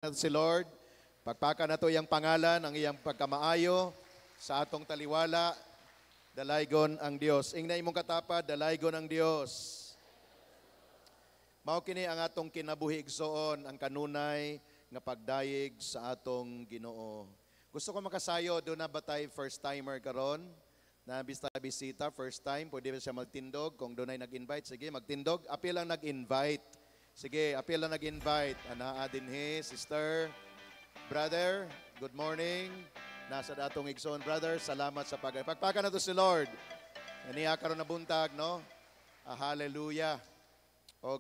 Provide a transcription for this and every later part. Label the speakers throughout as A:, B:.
A: Si Lord, pagpaka na to iyang pangalan, ang iyang pagkamaayo sa atong taliwala, dalaygon ang Dios. Ingna imong katapad, dalaygon ang Dios. Mao kini ang atong kinabuhi igsoon, ang kanunay nga pagdayeg sa atong Ginoo. Gusto ko makasayo do na batay first timer karon na bisita first time, pwede ba siya magtindog kung doon ay nag-invite, sige magtindog, apil lang nag-invite. Sige, apil lang nag-invite. Anaa dinhi, sister, brother, good morning. Nasa datong igsoon, brother, salamat sa pagpaka na to si Lord. Aniya karon na buntag, no? Hallelujah. O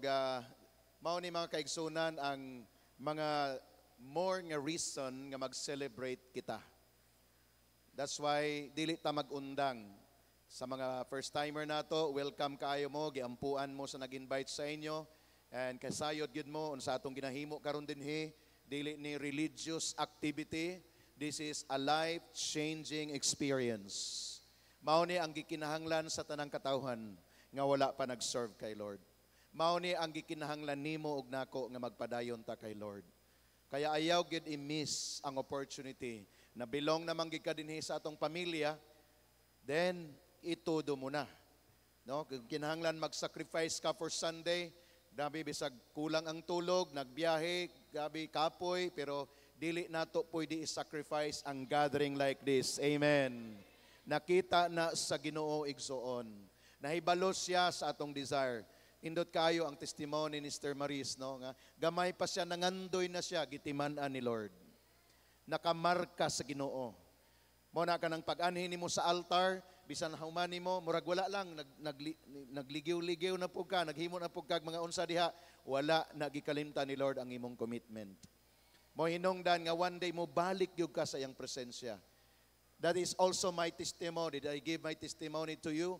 A: mao ni mga kaigsunan ang mga more nga reason nga mag-celebrate kita. That's why dili ta mag-undang sa mga first timer nato. Welcome kaayo mo, giampuan mo sa nag-invite sa inyo. And kasayod gyud mo unsa atong ginahimo karon dinhi, dili ni religious activity. This is a life-changing experience. Mao ni ang gikinahanglan sa tanang katawhan nga wala pa nag-serve kay Lord. Mao ni ang gikinahanglan nimo ug nako nga magpadayon ta kay Lord. Kaya ayaw gyud i-miss ang opportunity na belong namang gid ka dinhi sa atong pamilya, then itudo mo na. No, kinahanglan mag-sacrifice ka for Sunday. Grabe bisag kulang ang tulog, nagbiyahe, grabe kapoy, pero dili nato pwede i-sacrifice ang gathering like this. Amen. Nakita na sa Ginoo igsoon. Nahibalo siya sa atong desire. Indot kayo ang testimony ni Sister Maris, no? Nga gamay pa siya, nangandoy na siya, gitiman-an ni Lord. Nakamarka sa Ginoo. Mo na ka ng pag-anhin mo sa altar, bisan human mo, murag wala lang, nagligiw-ligiw na po ka, naghimo na po kag mga unsa diha, wala nagikalimta ni Lord ang imong commitment. Mo hinungdan nga one day mo balik gyud ka sa iyang presensya. That is also my testimony. Did I give my testimony to you?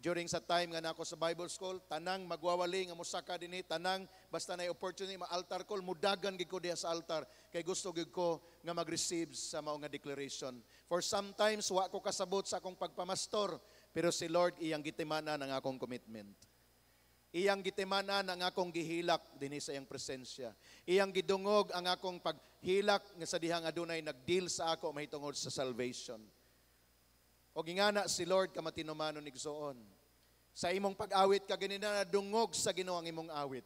A: During sa time nga nako sa Bible school, tanang magwawali nga musaka dinhi, tanang basta na opportunity ma-altar call, mudagan gid ko diha sa altar kay gusto gid ko nga mag-receive sa mao nga declaration. For sometimes wa ko kasabot sa akong pagpamastor, pero si Lord iyang gitimana ng akong commitment. Iyang gitimana ng akong gihilak dinhi sa iyang presensya. Iyang gidungog ang akong paghilak nga sa dihang adunay nagdeal sa ako mahitungod sa salvation. O gingana si Lord kamatinumanon igsoon. Sa imong pag-awit ka ganina dungog sa Ginoo ang imong awit.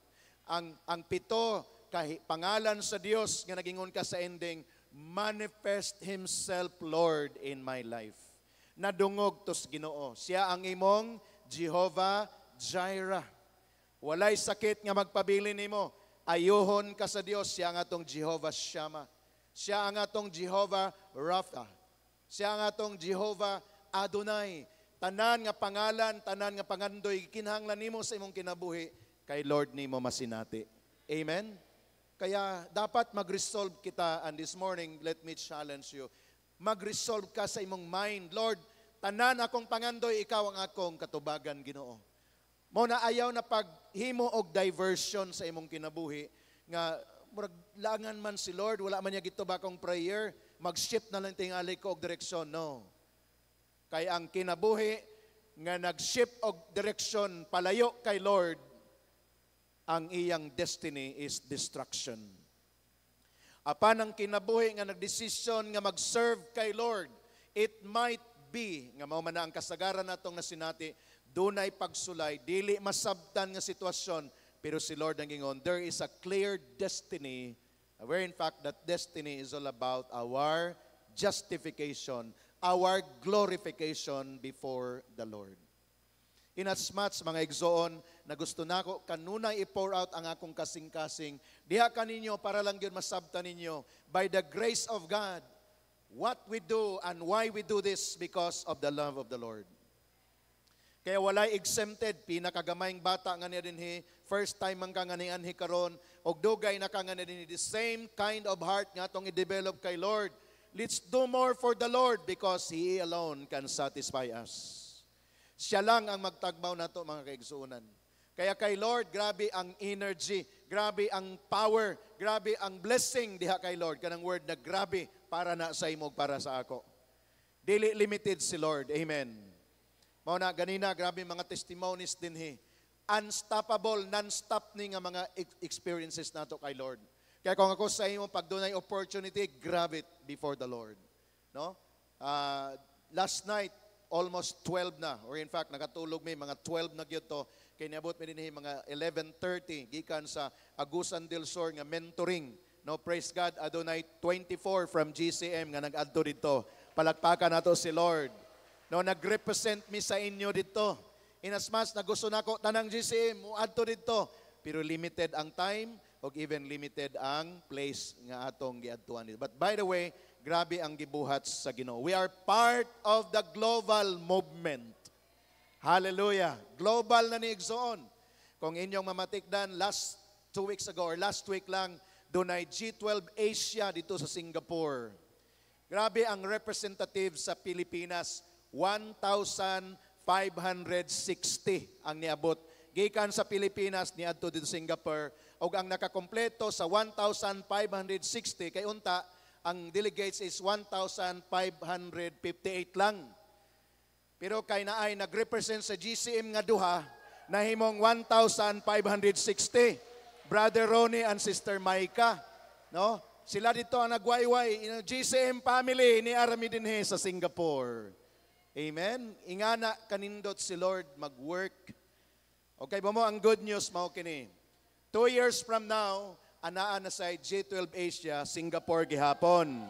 A: Ang pito kay pangalan sa Dios nga nagingon ka sa ending, manifest Himself, Lord, in my life. Nadungog to sa Ginoo. Siya ang imong Jehovah Jireh. Walay sakit nga magpabili nimo. Ayuhon ka sa Dios, siya ang atong Jehovah Shammah. Siya ang atong Jehovah Rapha. Siya ang atong Jehovah Adonai. Tanan nga pangalan, tanan nga pangandoy, kinahanglan nimo sa imong kinabuhi, kay Lord nimo masinati. Amen? Kaya dapat mag-resolve kita, and this morning, let me challenge you. Mag-resolve ka sa imong mind, Lord, tanan akong pangandoy, ikaw ang akong katubagan, Ginoo. Mo na ayaw na paghimo og diversion sa imong kinabuhi, nga murag langan man si Lord, wala man niya gituba kong prayer, mag-shift na lang tingali ko og direksyon. No. Kaya ang kinabuhi nga nag-shift og direksyon palayo kay Lord, ang iyang destiny is destruction. Apan ang kinabuhi nga nagdesisyon nga mag-serve kay Lord, it might be nga mao man ang kasagaran natong nasinati, dunay pagsulay, dili masabtan nga sitwasyon, pero si Lord ang ingon, there is a clear destiny, where in fact that destiny is all about our justification, our glorification before the Lord. Inasmuch mga igsoon na gusto nako kanunay i-pour out ang akong kasing-kasing, diha kaninyo para lang yun masabtan ninyo, by the grace of God, what we do and why we do this because of the love of the Lord. Kaya walay exempted, pinakagamayng bata nga niya dinhi, first time man ka nga ni anhi karon, og dugay na ka nga dinhi, the same kind of heart nga atong i-develop kay Lord. Let's do more for the Lord because He alone can satisfy us. Siya lang ang magtagbaw nato mga kaigsuunan. Kaya kay Lord, grabe ang energy, grabe ang power, grabe ang blessing diha kay Lord. Kanang word na grabe para na sa imo, para sa ako. Dili limited si Lord. Amen. Mao na ganina, grabe mga testimonies dinhi. Unstoppable, non-stop ni nga mga experiences nato kay Lord. Kaya kung ako sa imo, pag doon ay opportunity, grab it before the Lord. No? Last night, almost 12 na. Or in fact, nakatulog may mga 12 na gyud to. Kaya niabot mi dinhi mga 11:30 gikan sa Agusan del Sur nga mentoring. No, praise God, adunay 24 from GCM nga nag-adto dito. Palakpakan nato si Lord. No, nag-represent mi sa inyo dito. Inasmas na gusto nako tanang GCM mo adto dito, pero limited ang time o even limited ang place nga atong giadtuan dito. But by the way, grabe ang gibuhat sa Ginoo. We are part of the global movement. Hallelujah. Global na ni Igsoon. Kung inyong mamatikdan, last 2 weeks ago or last week lang, doon ay G12 Asia dito sa Singapore. Grabe ang representative sa Pilipinas, 1,560 ang niabot. Gikan sa Pilipinas, niadto dito sa Singapore, o ang nakakompleto sa 1,560, kay unta, ang delegates is 1,558 lang. Pero kay naay nag-represent sa GCM nga duha, nahimong 1,560. Brother Ronnie and Sister Maika, no? Sila dito ang nagwayway, GCM family ni Arami dinhe sa Singapore. Amen. Ingana kanindot si Lord mag-work. Okay ba mo ang good news mao kini? 2 years from now, anaa na sa G12 Asia, Singapore gihapon.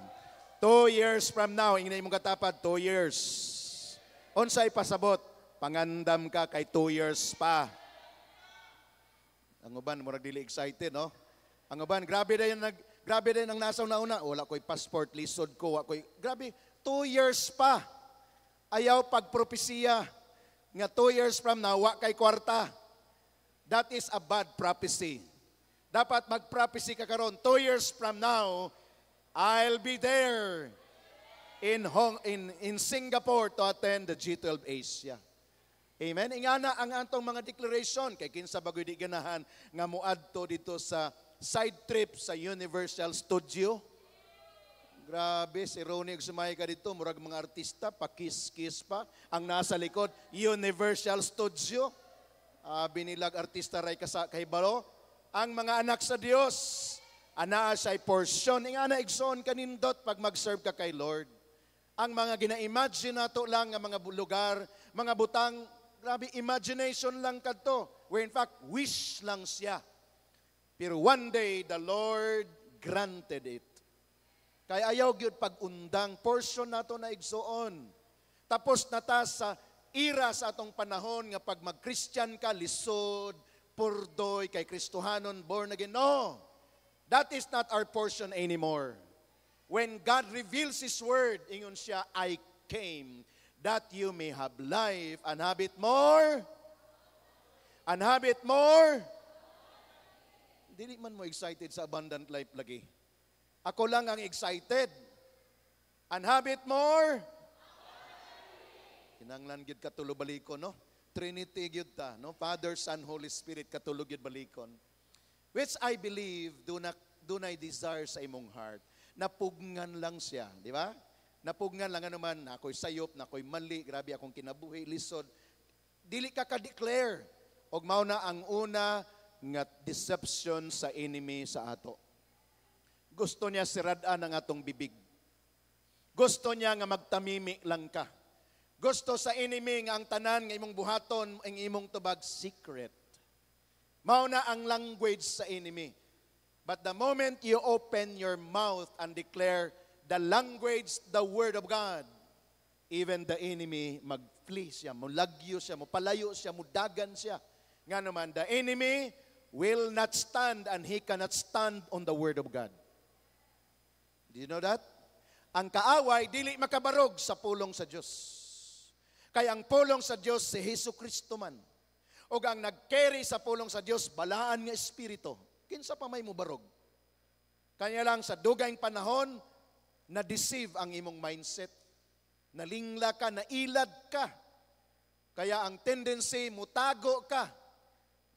A: 2 years from now, ingay mong katapat 2 years. Unsay pasabot, pangandam ka kay 2 years pa. Ang uban murag dili excited, no? Ang uban grabe din ang nasaw na una. Wala ko'y passport, lisod ko, grabe 2 years pa. Ayaw pagpropesiya nga 2 years from now wa kay kwarta. That is a bad prophecy. Dapat mag-prophecy ka karon 2 years from now, I'll be there in Singapore to attend the G12 Asia. Amen. Ingana ang antong mga declaration kay kinsa bagoy di ganahan nga moadto dito sa side trip sa Universal Studio. Grabe si Ronnie sumay ka dito, murag mga artista pakis-kis pa ang nasa likod Universal Studio. Binilag artista ray kay balo. Ang mga anak sa Dios, anaa say portion ingana igsoon kanindot pag mag-serve ka kay Lord. Ang mga gina-imagine nato lang nga mga lugar, mga butang, grabe, imagination lang kadto. Where in fact, wish lang siya. Pero one day, the Lord granted it. Kaya ayaw gyud pag-undang, portion nato na igsoon. Tapos nata sa ira sa atong panahon nga pag mag-Christian ka, lisod, purdoy, kay Kristohanon, born again. No, that is not our portion anymore. When God reveals His word, ingon siya, I came that you may have life and have it more. And have it more. Dili man mo excited sa abundant life lagi. Ako lang ang excited. And have it more. Kinanglan gyud katulo balikon, no? Trinity gyud ta, no? Father, Son, Holy Spirit katulog gyud balikon. Which I believe dunay desire sa imong heart. Napugngan lang siya, di ba? Napugngan lang naman, ako'y sayop, ako'y mali, grabe akong kinabuhi, lisod. Dili ka ka-declare. Og mao na ang una nga deception sa enemy sa ato. Gusto niya sirad-an ang atong bibig. Gusto niya nga magtamimi lang ka. Gusto sa enemy nga ang tanan nga imong buhaton, ang imong tubag secret. Mao na ang language sa enemy. But the moment you open your mouth and declare the language, the word of God, even the enemy mag-flee siya, mulagyo siya, mupalayo siya, mudagan siya. Nga naman, the enemy will not stand and he cannot stand on the word of God. Do you know that? Ang kaaway, dili makabarog sa pulong sa Diyos. Kaya ang pulong sa Diyos si Jesucristo man. O ang nag-carry sa pulong sa Diyos, balaan nga espiritu. Kinsa pa may mubarog. Kanya lang sa dugayng panahon, na-deceive ang imong mindset. Nalingla ka, nailad ka. Kaya ang tendency, mutago ka.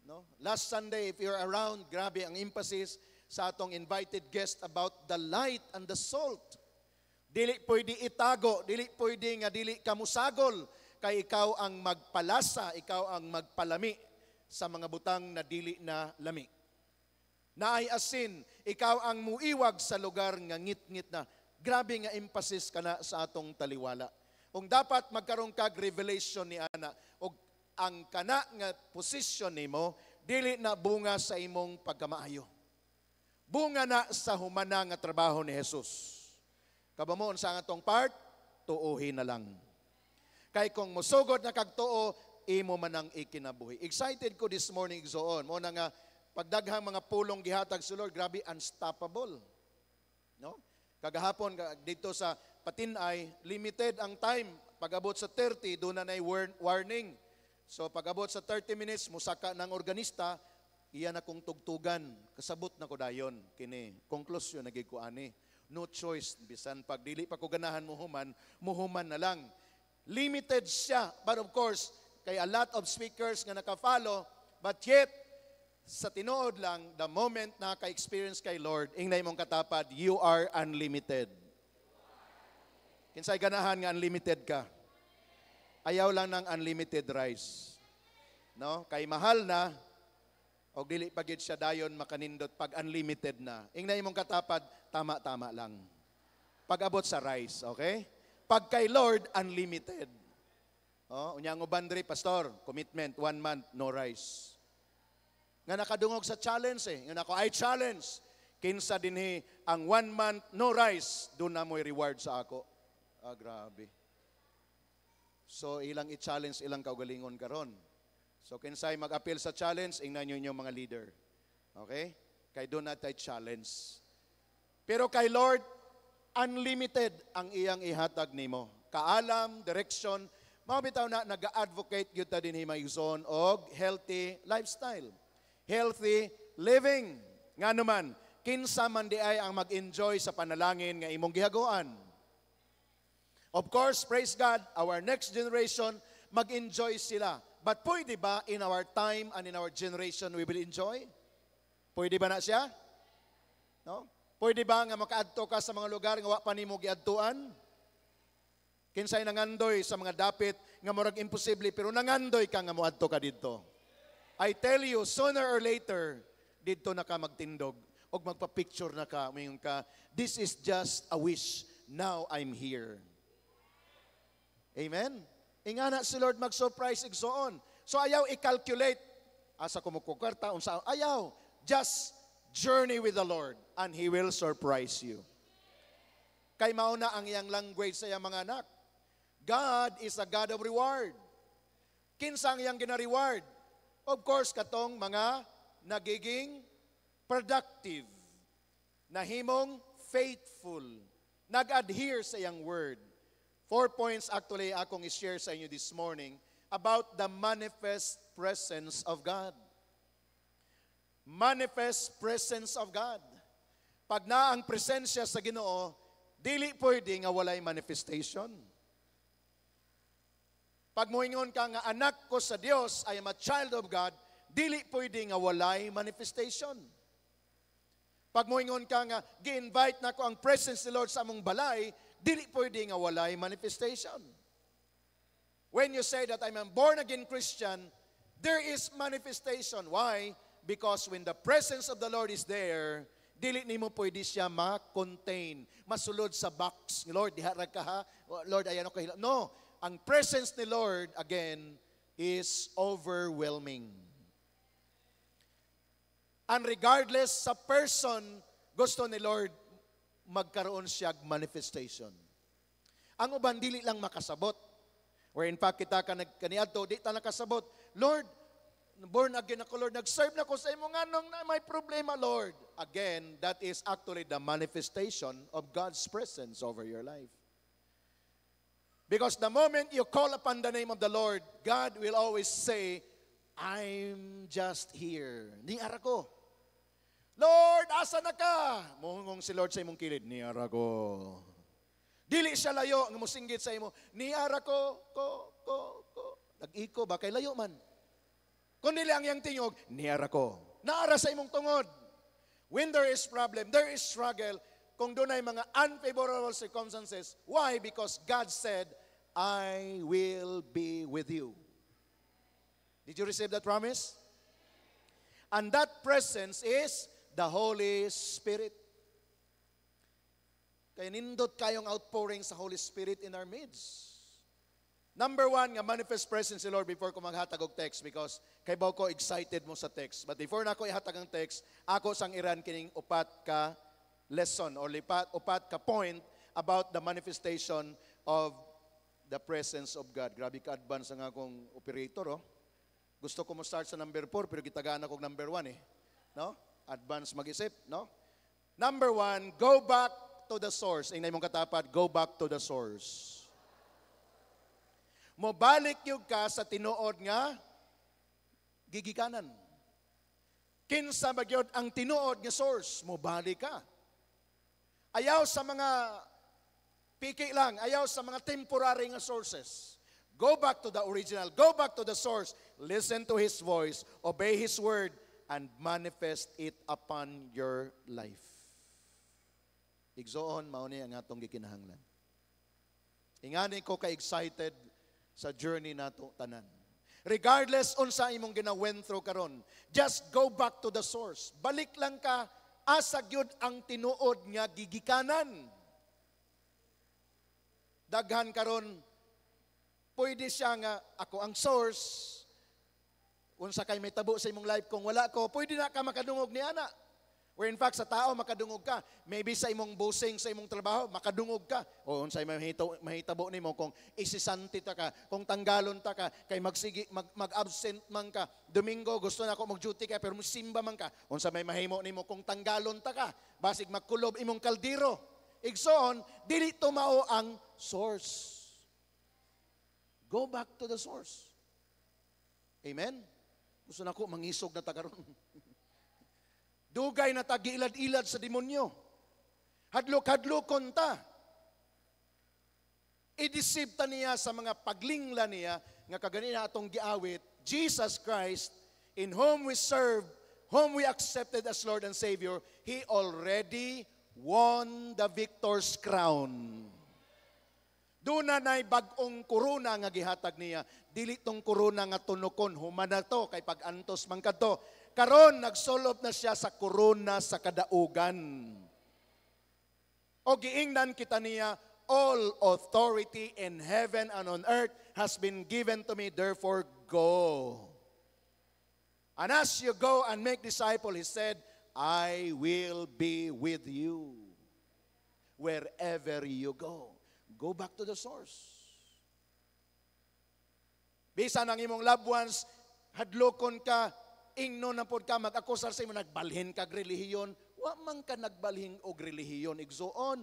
A: No? Last Sunday, if you're around, grabe ang emphasis sa atong invited guest about the light and the salt. Dili pwede itago, dili pwede nga dili ka musagol, kay ikaw ang magpalasa, ikaw ang magpalami sa mga butang na dili na lami. na ay asin, ikaw ang muiwag sa lugar nga ngit-ngit na. Grabe nga emphasis ka na sa atong taliwala. Kung dapat magkaroon kag revelation ni ana, o ang kana nga position nimo, dili na bunga sa imong pagkamaayo. Bunga na sa humana nga trabaho ni Jesus. Kabamoon sa atong part, tuuhin na lang. Kay kung musugod na kagtuo, imo man ang ikinabuhi. Excited ko this morning igsoon. Mo na nga pagdaghang mga pulong gihatag sa Lord, grabe unstoppable. No? Kagahapon dito sa Patinay, limited ang time. Pag-abot sa 30, doon na warning. So pag-abot sa 30 minutes, musaka ng organista, iyan akong tugtugan. Kasabot na ko dayon. Kini, konklusyon na gikuani. No choice. Bisan pag dili pa ko ganahan muhuman na lang. Limited siya. But of course, kay a lot of speakers nga naka-follow, but yet, sa tinuod lang, the moment na ka-experience kay Lord, ingnay mong katapad, you are unlimited. Kinsay ganahan nga unlimited ka? Ayaw lang ng unlimited rice. No? Kay mahal na, o dili pagid siya dayon makanindot pag unlimited na. Ingnay mong katapad, tama-tama lang. Pag-abot sa rice, okay? Pag kay Lord, unlimited. Unyang ubandri, pastor, commitment, 1 month, no rice. Nga nakadungog sa challenge Nga nako, I challenge. Kinsa dinhi ang 1 month, no rice, doon na mo'y reward sa ako. Grabe. So, ilang i-challenge, ilang kaugalingon karon. So, kinsay mag-appeal sa challenge, ingnan nyo yung mga leader. Okay? Kay doon natin challenge. Pero kay Lord, unlimited ang iyang ihatag nimo. Kaalam, direction, mga bitaw na nag-advocate yun ta din himayuson og healthy lifestyle. Healthy living. Nga naman, kinsa man di ay ang mag-enjoy sa panalangin nga imong gihaguan. Of course, praise God, our next generation, mag-enjoy sila. But pwede ba in our time and in our generation we will enjoy? Pwede ba na siya? No? Pwede ba nga makaadto ka sa mga lugar nga wa pa nimo giadtuan? Kinsay nangandoy sa mga dapit nga murag imposible pero nangandoy ka nga moadto ka didto. I tell you, sooner or later, didto na ka magtindog o magpa-picture na ka, mayon ka, this is just a wish, now I'm here. Amen? Ingana si Lord mag-surprise igsoon. So ayaw i-calculate, asa kumukukarta, unsa, ayaw, just journey with the Lord and He will surprise you. Kay mauna ang iyang language sa iyang mga anak. God is a God of reward. Kinsa ang iyang gina-reward? Of course, katong mga nagiging productive, nahimong faithful, nag-adhere sa iyang word. 4 points actually akong i-share sa inyo this morning about the manifest presence of God. Manifest presence of God. Pag na ang presensya sa Ginoo, dili pwede nga walay manifestation. Pag moingon ka nga anak ko sa Dios, I am a child of God, dili pwede nga walay manifestation. Pag moingon ka nga gi-invite na ko ang presence ni Lord sa among balay, dili pwede nga walay manifestation. When you say that I'm a born again Christian, there is manifestation. Why? Because when the presence of the Lord is there, dili nimo pwede siya ma-contain, masulod sa box. Lord, diharag ka ha? Lord, ayan ako kahila. No, ang presence ni Lord, again, is overwhelming. And regardless sa person, gusto ni Lord, magkaroon siya manifestation. Ang uban, dili lang makasabot. Where in fact, kita ka kaniadto, di ta nakasabot. Lord, born again ako, Lord. Nag-serve na ko sa imo nga nung na may problema, Lord. Again, that is actually the manifestation of God's presence over your life. Because the moment you call upon the name of the Lord, God will always say, I'm just here. Niara ko. Lord, asa na ka? Muhungong si Lord sa imong kilid, niara ko. Dili siya layo, nga musinggit sa imo, niara ko. Nag-iko ba? Kay layo man. Kung nila ang iyang tingog, niara ko. Naara sa imong tungod. When there is problem, there is struggle, kung doon ay mga unfavorable circumstances. Why? Because God said, I will be with you. Did you receive that promise? And that presence is the Holy Spirit. Kaya nindot kayong outpouring sa Holy Spirit in our midst. Number one, nga manifest presence si Lord before ko maghatag og text because kay baw ko excited mo sa text. But before na ako ihatag ang text, ako sang iran kining upat ka lesson or upat ka point about the manifestation of the presence of God. Grabe ka advance ang akong operator, oh. Gusto ko mo start sa number 4 pero gitagaan ako number 1 eh. No? Advance mag-isip, no? Number 1, go back to the source. Ingay mong katapat, go back to the source. Mobalik yung ka sa tinuod nga gigikanan. Kinsa magyod ang tinuod nga source, mobalik ka. Ayaw sa mga piki lang, ayaw sa mga temporary nga sources. Go back to the original, go back to the source, listen to His voice, obey His word, and manifest it upon your life. Igsoon, mauni ang atong gikinahanglan. Ingani ko ka-excited sa journey nato tanan. Regardless unsa imong gina-went through karon, just go back to the source. Balik lang ka asa gyud ang tinuod nga gigikanan. Daghan karon pwede siya nga ako ang source. Unsa kay may tabo sa imong life kung wala ko, pwede na ka makadungog ni ana. Where in fact, sa tao, makadungog ka. Maybe sa imong busing, sa imong trabaho, makadungog ka. O unsay mahitabo nimo kung isisanti ta ka, kung tanggalon ta ka, kay mag-absent man ka. Domingo, gusto na ako mag-duty ka, pero musimba man ka. Unsa may mahimo nimo kung tanggalon ta ka. Basig magkulob imong kaldero. Igsoon, dili tumao ang source. Go back to the source. Amen? Gusto na ako, mangisog na ta karon. Dugay na tagi-ilad-ilad sa demonyo. Hadlok-hadlokon ta. I-deceive ta niya sa mga paglingla niya, nga kaganina atong giawit, Jesus Christ, in whom we serve, whom we accepted as Lord and Savior, He already won the victor's crown. Doon na bag-ong korona nga gihatag niya, dili tong korona nga tunokon, humana to, kay pag-antos man kadto. Karon nagsolop na siya sa korona sa kadaugan. O giingnan kita niya, all authority in heaven and on earth has been given to me, therefore go. And as you go and make disciples, He said, I will be with you wherever you go. Go back to the source. Bisan ang imong loved ones, hadlokon ka, ingno na pod ka, mag-akusar sa imo, nagbalhin kag relihiyon, wa man ka nagbalhin og relihiyon, igsuon.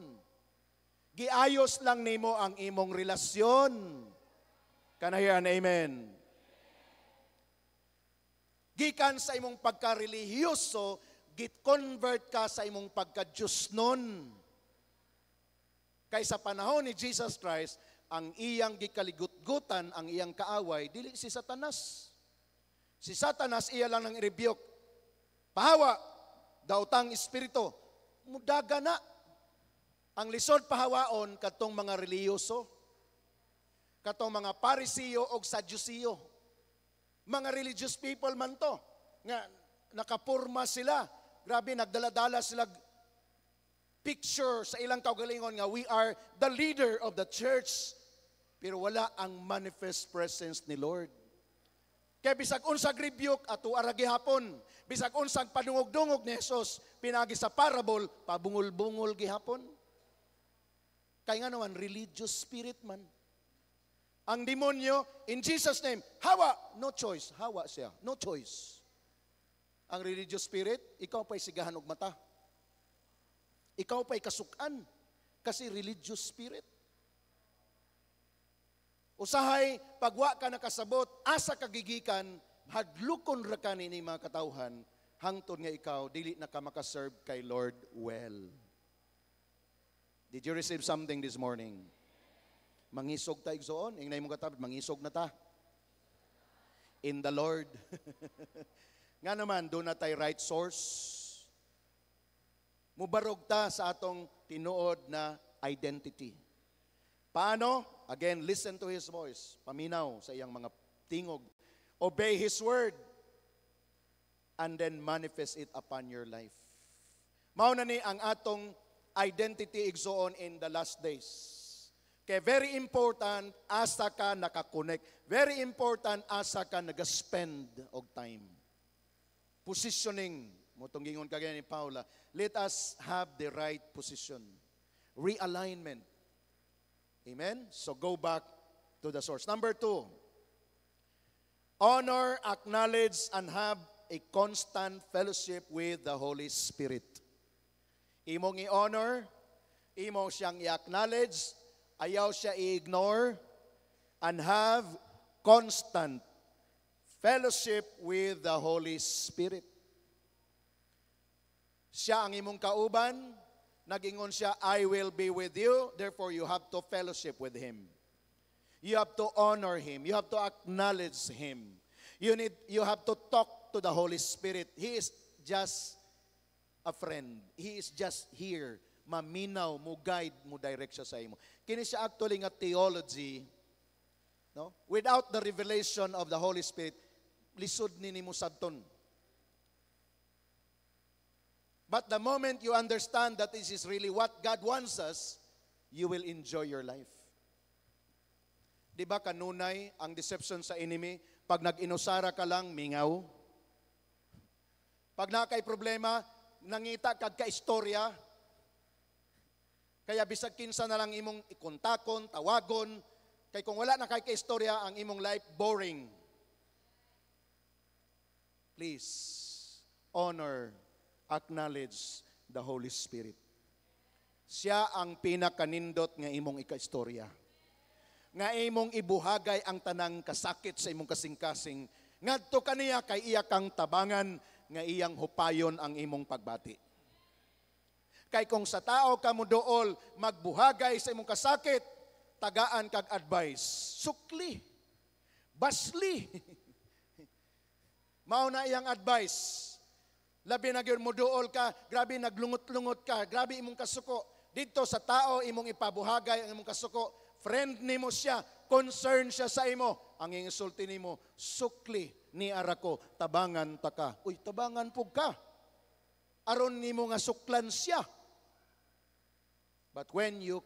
A: Giayos lang nimo ang imong relasyon. Kanayan, amen. Gikan sa imong pagka-relihiyoso, git-convert ka sa imong pagka-Diyos nun. Kay sa panahon ni Jesus Christ, ang iyang gikaligut-gutan, ang iyang kaaway, dili si Satanas. Si Satanas, iya lang nang i-rebuke. Pahawa, daotang espiritu, mudaga na. Ang lisod pahawaon, katong mga reliyoso, katong mga Parisiyo o Sadduceo. Mga religious people man to, nga nakapurma sila. Grabe, nagdaladala sila picture sa ilang kaugalingon nga we are the leader of the church. Pero wala ang manifest presence ni Lord. Kaya bisag unsag rebuke ato ara gihapon, bisag unsag padungog-dungog ni Jesus pinagi sa parable, pabungol-bungol gihapon. Kay nga naman religious spirit man. Ang demonyo in Jesus name, hawa, no choice, hawa siya, no choice. Ang religious spirit, ikaw pa'y sigahan og mata. Ikaw pa'y kasukan kasi religious spirit. Usahay, pagwa ka nakasabot, asa kagigikan, hadlukon ra ka ni mga katawhan, hangtod nga ikaw, dili na ka makaserve kay Lord well. Did you receive something this morning? Mangisog ta igsoon, ingnay mo katabi, mangisog na ta. In the Lord. Nga naman, doon na tayo right source. Mubarog ta sa atong tinuod na identity. Paano? Again, listen to His voice. Paminaw sa iyang mga tingog. Obey His word. And then manifest it upon your life. Mao na ni ang atong identity igsoon in the last days. Kaya very important asa ka nakakonect. Very important asa ka nag-spend og time. Positioning. Motong gingon kagaya ni Paula. Let us have the right position. Realignment. Amen? So go back to the source. Number 2. Honor, acknowledge, and have a constant fellowship with the Holy Spirit. Imong i-honor, imo siyang i-acknowledge, ayaw siya i-ignore, and have constant fellowship with the Holy Spirit. Siya ang imong kauban, nag-ingon siya, I will be with you, therefore you have to fellowship with Him. You have to honor Him. You have to acknowledge Him. You have to talk to the Holy Spirit. He is just a friend. He is just here. Maminaw, mo guide, mo direct siya sa imo. Kini siya actually nga theology, no? Without the revelation of the Holy Spirit, lisod ni mo sabton. But the moment you understand that this is really what God wants us, you will enjoy your life. Di ba kanunay ang deception sa enemy? Pag nag-inusara ka lang, mingaw. Pag nakay problema, nangita kag ka-istorya. Kaya bisag kinsa na lang imong ikontakon, tawagon, kay kung wala na kay ka-istorya, ang imong life boring. Please, honor, acknowledge the Holy Spirit. Siya ang pinakanindot nga imong ika-istorya. Nga imong ibuhagay ang tanang kasakit sa imong kasing-kasing. Ngadto kaniya kay iya kang tabangan, nga iyang hupayon ang imong pagbati. Kay kung sa tao ka mo dool magbuhagay sa imong kasakit, tagaan kag advice, sukli, basli. Mao na iyang advice. Labi na gyud mo dool ka, grabe naglungot-lungot ka, grabe imong kasuko. Dito sa tao imong ipabuhagay ang imong kasuko, friend nimo siya, concern siya sa imo, ang insulti nimo, sukli ni arako, tabangan ta ka. Uy, tabangan pug ka. Aron nimo nga suklan siya. But when you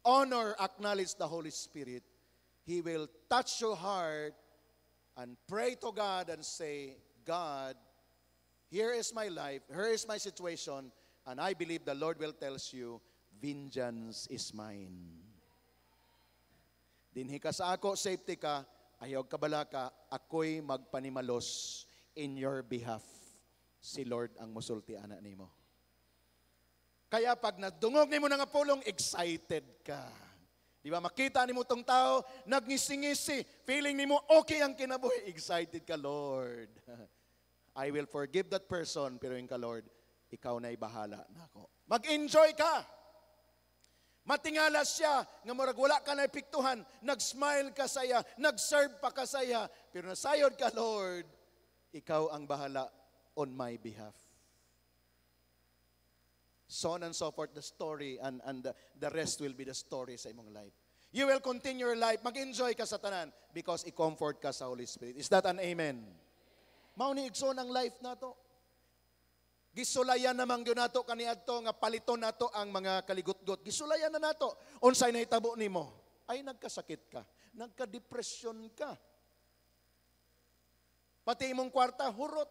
A: honor, acknowledge the Holy Spirit, He will touch your heart and pray to God and say, God, here is my life, here is my situation, and I believe the Lord will tell you, vengeance is mine. Dinhi ka sa ako, safety ka, ayaw kabala ka, ako'y magpanimalos in your behalf. Si Lord ang musulti ana nimo. Kaya pag nadungog nimo nga pulong, excited ka. Di ba, makita nimo tong tao, nagngisi-ngisi, feeling nimo okay ang kinabuhi, excited ka, Lord. I will forgive that person, pero yung ka, Lord, ikaw na'y bahala na ako. Mag-enjoy ka. Matingala siya, nga murag wala ka na epektuhan, nag-smile ka saya, nag-serve pa ka saya, pero nasayod ka, Lord, ikaw ang bahala on my behalf. So on and so forth, the story and the rest will be the story sa imong life. You will continue your life, mag-enjoy ka sa tanan because i-comfort ka sa Holy Spirit. Is that an amen? Mao ni igsoon ang life nato. Gisulayan naman gyud nato kaniadto nga paliton nato ang mga kaligot-got. Gisulayan na nato. Unsay nahitabo nimo? Ay nagkasakit ka, nagka-depression ka. Pati imong kwarta hurot.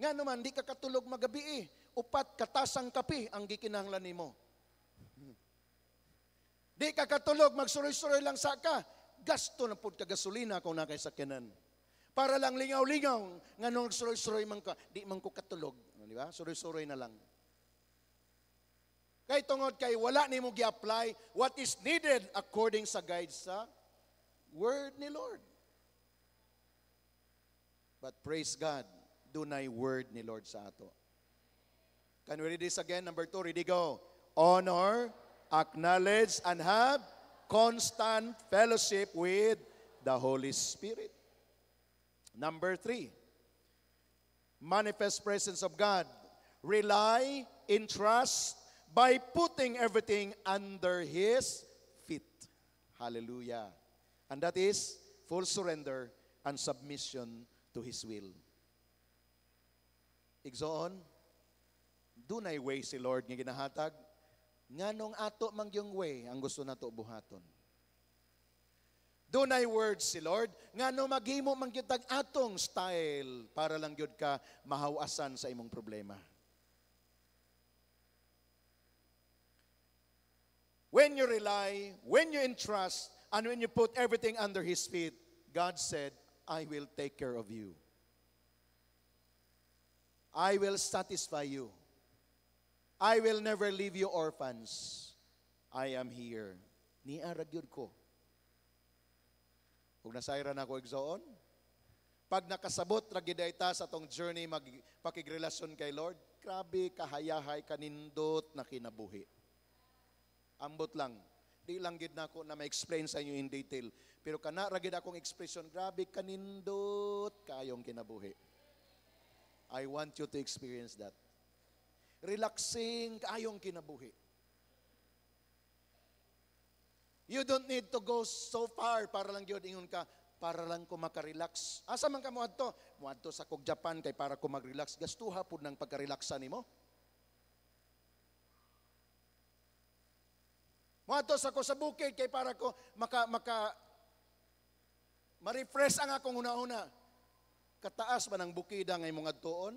A: Nga naman di ka katulog magabi. Upat katasang kape ang gikinahanglan nimo. Di ka katulog magsuroy-suroy lang sa ka. Gasto na pud ka gasolina kung nakay sakyanan. Para lang lingaw-lingaw, nga nung suroy-suroy man ka, di man ko katulog. Di ba? Suroy-suroy na lang. Kay tungod kay wala nimo gi-apply what is needed according sa guide sa word ni Lord. But praise God, dunay word ni Lord sa ato. Can we read this again? Number 2, ready go. Honor, acknowledge, and have constant fellowship with the Holy Spirit. Number 3, manifest presence of God. Rely in trust by putting everything under His feet. Hallelujah. And that is full surrender and submission to His will. Igsoon, Dunay way si Lord nga ginahatag. Nganong ato mang yung way ang gusto nato buhaton. Dunay words si Lord, ngano maghimo man gyud tag atong style para lang gyud ka mahawasan sa imong problema. When you rely, when you entrust, and when you put everything under His feet, God said, I will take care of you. I will satisfy you. I will never leave you orphans. I am here. Niarag yun ko. Kung nasayran ako igsoon, pag nakasabot ragi dayta sa tong journey pakigrelasyon kay Lord, grabe kahayahay kanindot na kinabuhi. Ambot lang. Di lang gid nako na ma-explain sa inyo in detail. Pero kana ra gid akong expression, grabe kanindot kayong kinabuhi. I want you to experience that. Relaxing kayong kinabuhi. You don't need to go so far para lang gyud ingon ka, para lang ko makarelax. Asa man ka moadto? Moadto sa kog Japan kay para ko mag-relax. Gastuha pud nang pagka-relaxan nimo. Moadto sa ko sa bukid kay para ko ma-refresh ang akong una-una. Kataas ba ng bukida nga imong adtuon?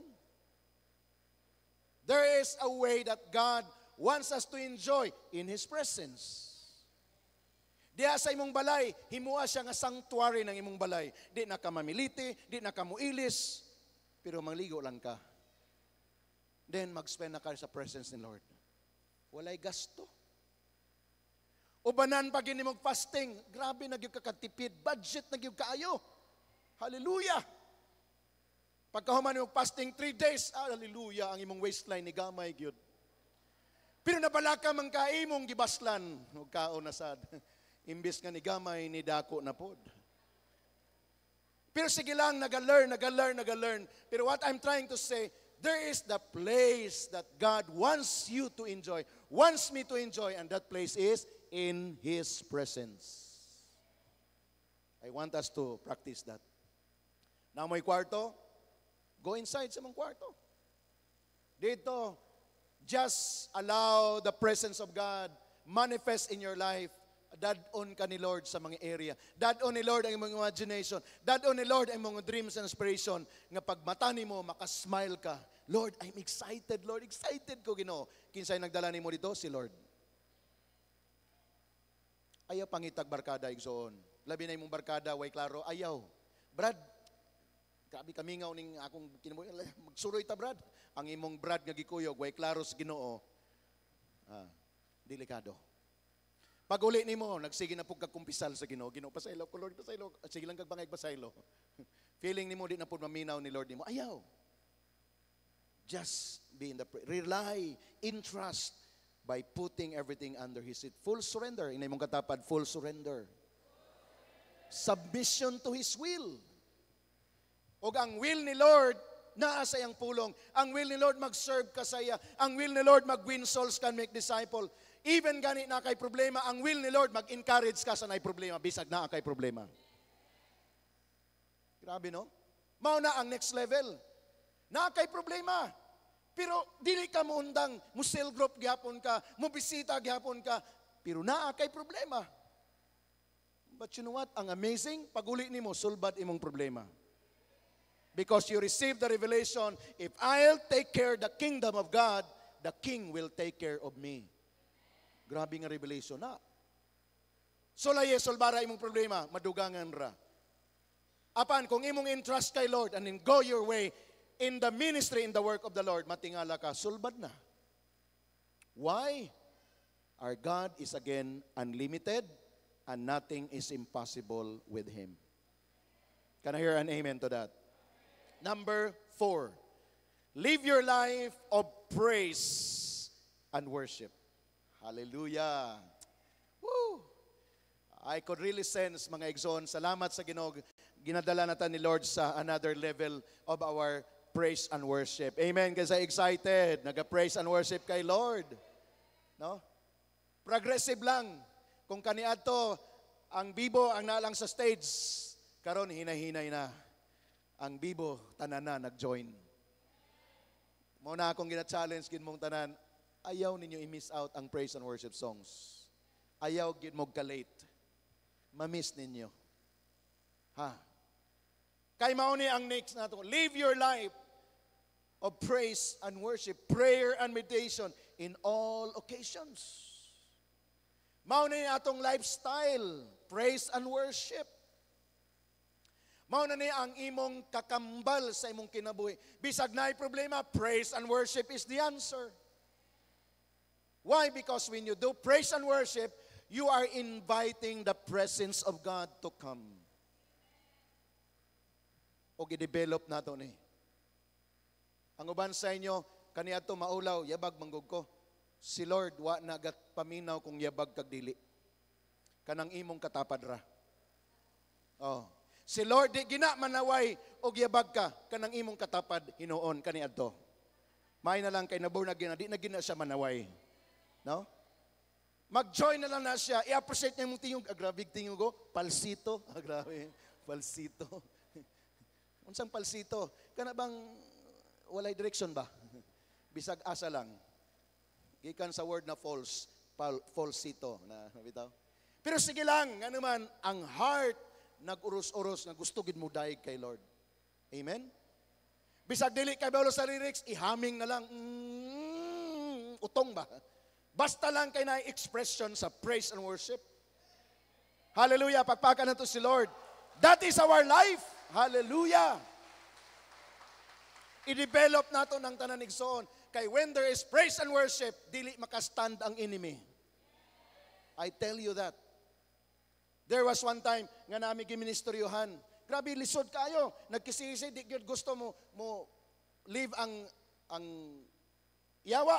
A: There is a way that God wants us to enjoy in His presence. Diya sa imong balay, himua siya nga sanctuary ng imong balay. Di na ka mamiliti, di na ka muilis, pero mangligo lang ka. Then mag-spend na ka sa presence ni Lord. Walay gasto. Ubanan pag ini mong fasting, grabe na gyud ka katipid, budget na gyud kaayo. Hallelujah! Pagkahuman mo fasting 3 days, hallelujah, ang imong waistline ni gamay gyud. Pero nabalaka man ka imong gibaslan, ug kaon na sad. Imbis nga ni gamay ni dako na pod. Pero sige lang, nag-learn. Pero what I'm trying to say, there is the place that God wants you to enjoy, wants me to enjoy, and that place is in His presence. I want us to practice that. Now may kwarto, go inside sa mong kwarto. Dito, just allow the presence of God manifest in your life. Dad-on ka ni Lord sa mga area. Dad-on ni Lord ang imong imagination. Dad-on ni Lord ang mga dreams and inspiration. Nga pag mata nimo, makasmile ka. Lord, I'm excited. Lord, excited ko, Ginoo. Kinsay nagdala nimo dito? Si Lord. Ayaw pangitag barkada, igsoon. Labi na imong barkada, way klaro, ayaw. Brad, grabe kami nga uning akong kinabuhi, magsuroy ta Brad. Ang imong Brad nga gikuyog, way klaro sa Ginoo. Delikado. Pag uli nimo, nagsige na pug kagkumpisal sa Ginoo. Ginoo, pasaylo ko Lord, pasaylo. Sige lang kag bangay pasaylo. Feeling nimo di na pud maminaw ni Lord nimo. Ayaw. Just be in the rely, entrust by putting everything under His feet. Full surrender. Inay mong katapad, full surrender. Submission to His will. O ang will ni Lord, naa sa iyang pulong. Ang will ni Lord mag-serve ka sa iya. Ang will ni Lord mag-win souls can make disciple. Even gani na kay problema, ang will ni Lord mag-encourage ka sa nay problema, bisag na kay problema. Grabe no? Mao na ang next level. Na kay problema. Pero dili ka mo undang, mo cell group gyapon ka, mo bisita gyapon ka, pero naa kay problema. But you know what? Ang amazing, pag-uli nimo sulbad imong problema. Because you receive the revelation, if I'll take care of the kingdom of God, the King will take care of me. Grabe nga revelation na. Sulaye, solbara imong problema, madugangan ra. Apan, kung imong entrust kay Lord and then go your way in the ministry, in the work of the Lord, matingala ka, sulbad na. Why? Our God is again unlimited and nothing is impossible with Him. Can I hear an amen to that? Number 4, live your life of praise and worship. Hallelujah. Woo! I could really sense, mga igsoon, salamat sa Ginoo, ginadala natin ni Lord sa another level of our praise and worship. Amen. Kasi excited, naga-praise and worship kay Lord. No? Progressive lang. Kung kaniadto, ang bibo ang nalang sa stage, karon hinahinay na. Ang bibo, tanan na, nag-join. Muna akong gina-challenge gid mong tanan, ayaw ninyo i-miss out ang praise and worship songs. Ayaw gid mo ka-late. Ma-miss ninyo. Ha? Kay mao ni ang next nato. Live your life of praise and worship, prayer and meditation in all occasions. Mao ni atong lifestyle, praise and worship. Mao na ni ang imong kakambal sa imong kinabuhi. Bisag naay problema, praise and worship is the answer. Why? Because when you do praise and worship, you are inviting the presence of God to come. O gi-develop nato ni. Ang uban sa inyo, kaniadto maulaw, yabag manggug ko. Si Lord, wa nagat paminaw kung yabag kag dili. Kanang imong katapad ra. Oh. Si Lord, di gina manaway og yabag ka, kanang imong katapad, hinuon kaniadto. May na lang kay naborn na gina, di na gina siya manaway. No? Mag-join na lang na siya. I-appreciate niya mong tingog. Grabe tingog ko. Palsito. Grabe. Palsito. Unsang palsito? Kana bang walay direction ba? Bisag asa lang. Gikan sa word na false. Falsito. Bitaw. Pero sige lang. Nga naman, ang heart nag-uros-uros na gusto gid mo daig kay Lord. Amen? Bisag dili kay bawlo sa lyrics, ihaming na lang. Utong ba? Basta lang kay na expression sa praise and worship. Hallelujah. Pagpakan nato si Lord. That is our life. Hallelujah. I-develop nato ng tanan igsoon. Kay when there is praise and worship, dili makastand ang enemy. I tell you that. There was one time nga nami giministeryohan. Grabe lisod kayo. Nagkisisi di gyud gusto mo live ang yawa.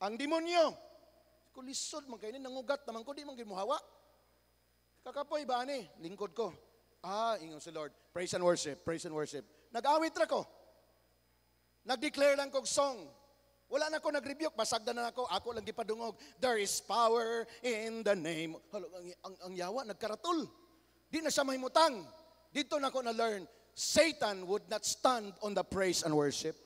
A: Ang demonyo. Kung lisod man kayo, nangugat naman ko, di man gimuhawa. Kakapoy ba ani? Lingkod ko. Ingon si Lord. Praise and worship, praise and worship. Nag-awit ra ko. Nag-declare lang kong song. Wala na ko nag-rebuke, basagdan na ako lang gipadungog. There is power in the name. Ang yawa, nagkaratol. Di na siya mahimutang. Dito na ko na-learn, Satan would not stand on the praise and worship.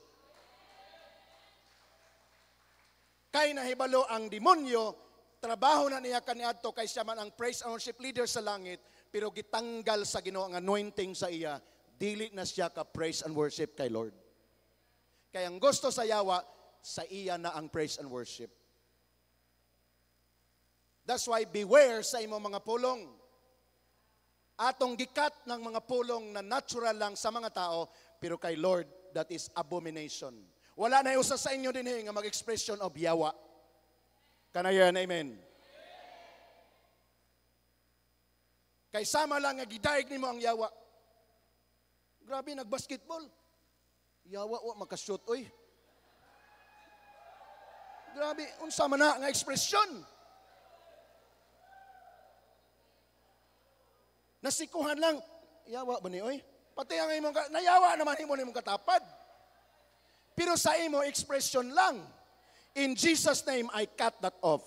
A: Kay nahibalo ang demonyo, trabaho na niya kaniadto kay siya man ang praise and worship leader sa langit, pero gitanggal sa Ginoo ang anointing sa iya, dili na siya ka praise and worship kay Lord. Kaya ang gusto sa yawa, sa iya na ang praise and worship. That's why beware sa imong mga pulong. Atong gikat ng mga pulong na natural lang sa mga tao, pero kay Lord, that is abomination. Wala na usa sa inyo din nga mag-expression of yawa. Kanayan, amen. Kay sama lang nga gidaig nimo ang yawa. Grabe, nag-basketball. Yawa, makashoot, oy. Grabe, unsa man na nga ekspresyon. Nasikuhan lang, yawa ba ni, oy? Pati ang imong, nayawa naman imong katapad. Pero sa imo, expression lang. In Jesus' name, I cut that off.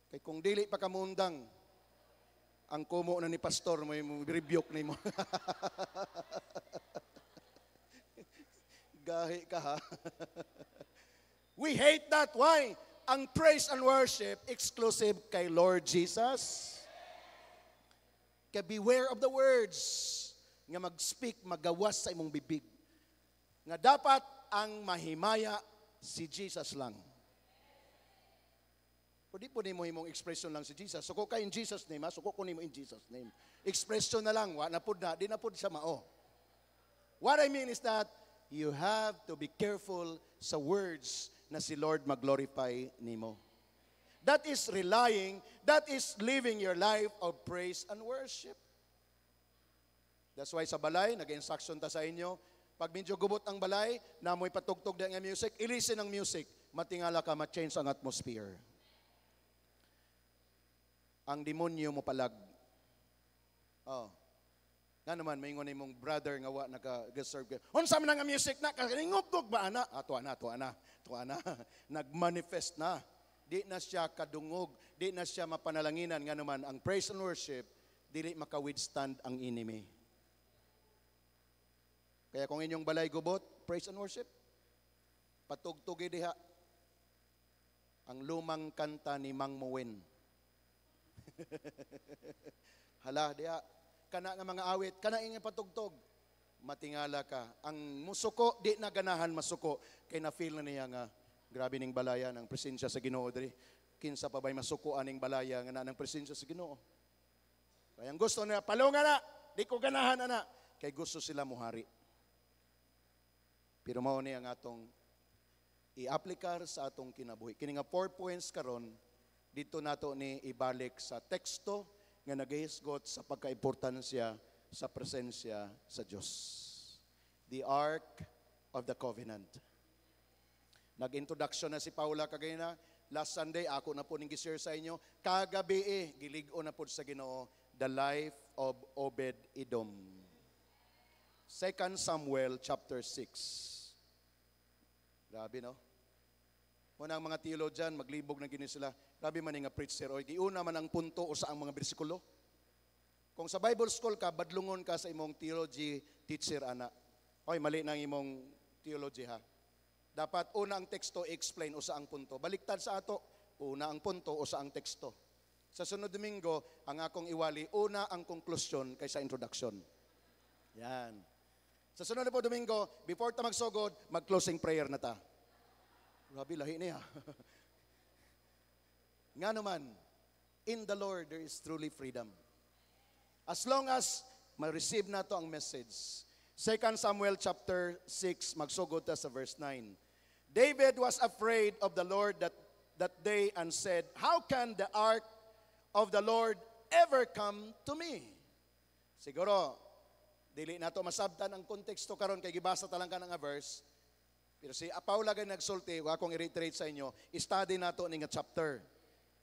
A: Kay kung dili pa kamundang, ang kumo na ni pastor mo, rebuke na mo. Gahi ka ha. We hate that. Why? Ang praise and worship, exclusive kay Lord Jesus. Kaya beware of the words nga mag-speak, magawas sa imong bibig. Nga dapat ang mahimaya si Jesus lang. Pwede po nimo imong expression lang si Jesus. Suko ka in Jesus name, ha? Suko ko nimo in Jesus name. Expression na lang, wa na pud na, di na pud siya mao. What I mean is that you have to be careful sa words na si Lord mag-glorify nimo. That is relying, that is living your life of praise and worship. That's why sa balay, nag-instruction ta sa inyo, pag medyo gubot ang balay, na mo'y patugtog din ang music, ilisten ang music, matingala ka, ma-change ang atmosphere. Ang demonyo mo palag. Nga naman, may ngunay mong brother nga wa naka-serve. Unsa man ang music na, kaningugtog ba ana? Tuwa na. Nag-manifest na. Di na siya kadungog, di na siya mapanalanginan. Nga naman, ang praise and worship, dili maka-withstand ang enemy. Kaya kung inyong balay gubot, praise and worship, patugtugi diha ang lumang kanta ni Mang Muwin. Hala, diha, kana nga mga awit, kana ingay patugtog, matingala ka. Ang musuko, di na ganahan masuko, kay na-feel na niya nga, grabe ning balaya ng presensya sa Ginoo diri. Kinsa pa ba'y masuko aning balaya nga na ng presensya sa Ginoo. Kaya ang gusto niya, palunga na, di ko ganahan na, kay gusto sila muhari. Pero mao ni ang atong i-aplikar sa atong kinabuhi. Kini nga 4 points karon dito nato ni ibalik sa teksto nga nagahisgot sa pagkaimportansya sa presensya sa Dios. The Ark of the Covenant. Nag-introduction na si Paula kagaya na last Sunday ako na po ning gi-share sa inyo kagabi gilig-o na po sa Ginoo the life of Obed-Edom. 2 Samuel chapter 6. Grabe, no? Muna ang mga theologian, maglibog na gini sila. Grabe man nga preacher, o giuna man ang punto o sa ang mga bersikulo. Kung sa Bible school ka, badlungon ka sa imong theology teacher, ana. Oy, mali na ang imong theology, ha? Dapat una ang teksto i-explain o sa ang punto. Baliktad sa ato, una ang punto o sa ang teksto. Sa sunod Domingo, ang akong iwali, una ang conclusion kaysa introduction. Yan. Sa sunod na po Domingo, before ta magsugod, mag-closing prayer na ta. Grabe, lahi niya. Nga naman, in the Lord there is truly freedom. As long as ma-receive na to ang message. 2 Samuel chapter 6, magsugod ta sa verse 9. David was afraid of the Lord that day and said, how can the ark of the Lord ever come to me? Siguro, dili na to masabtan ang konteksto karon kay gibasa ta lang ka nga verse. Pero si Paula gay nagsulti, wa akong i-reiterate sa inyo, study nato ning chapter.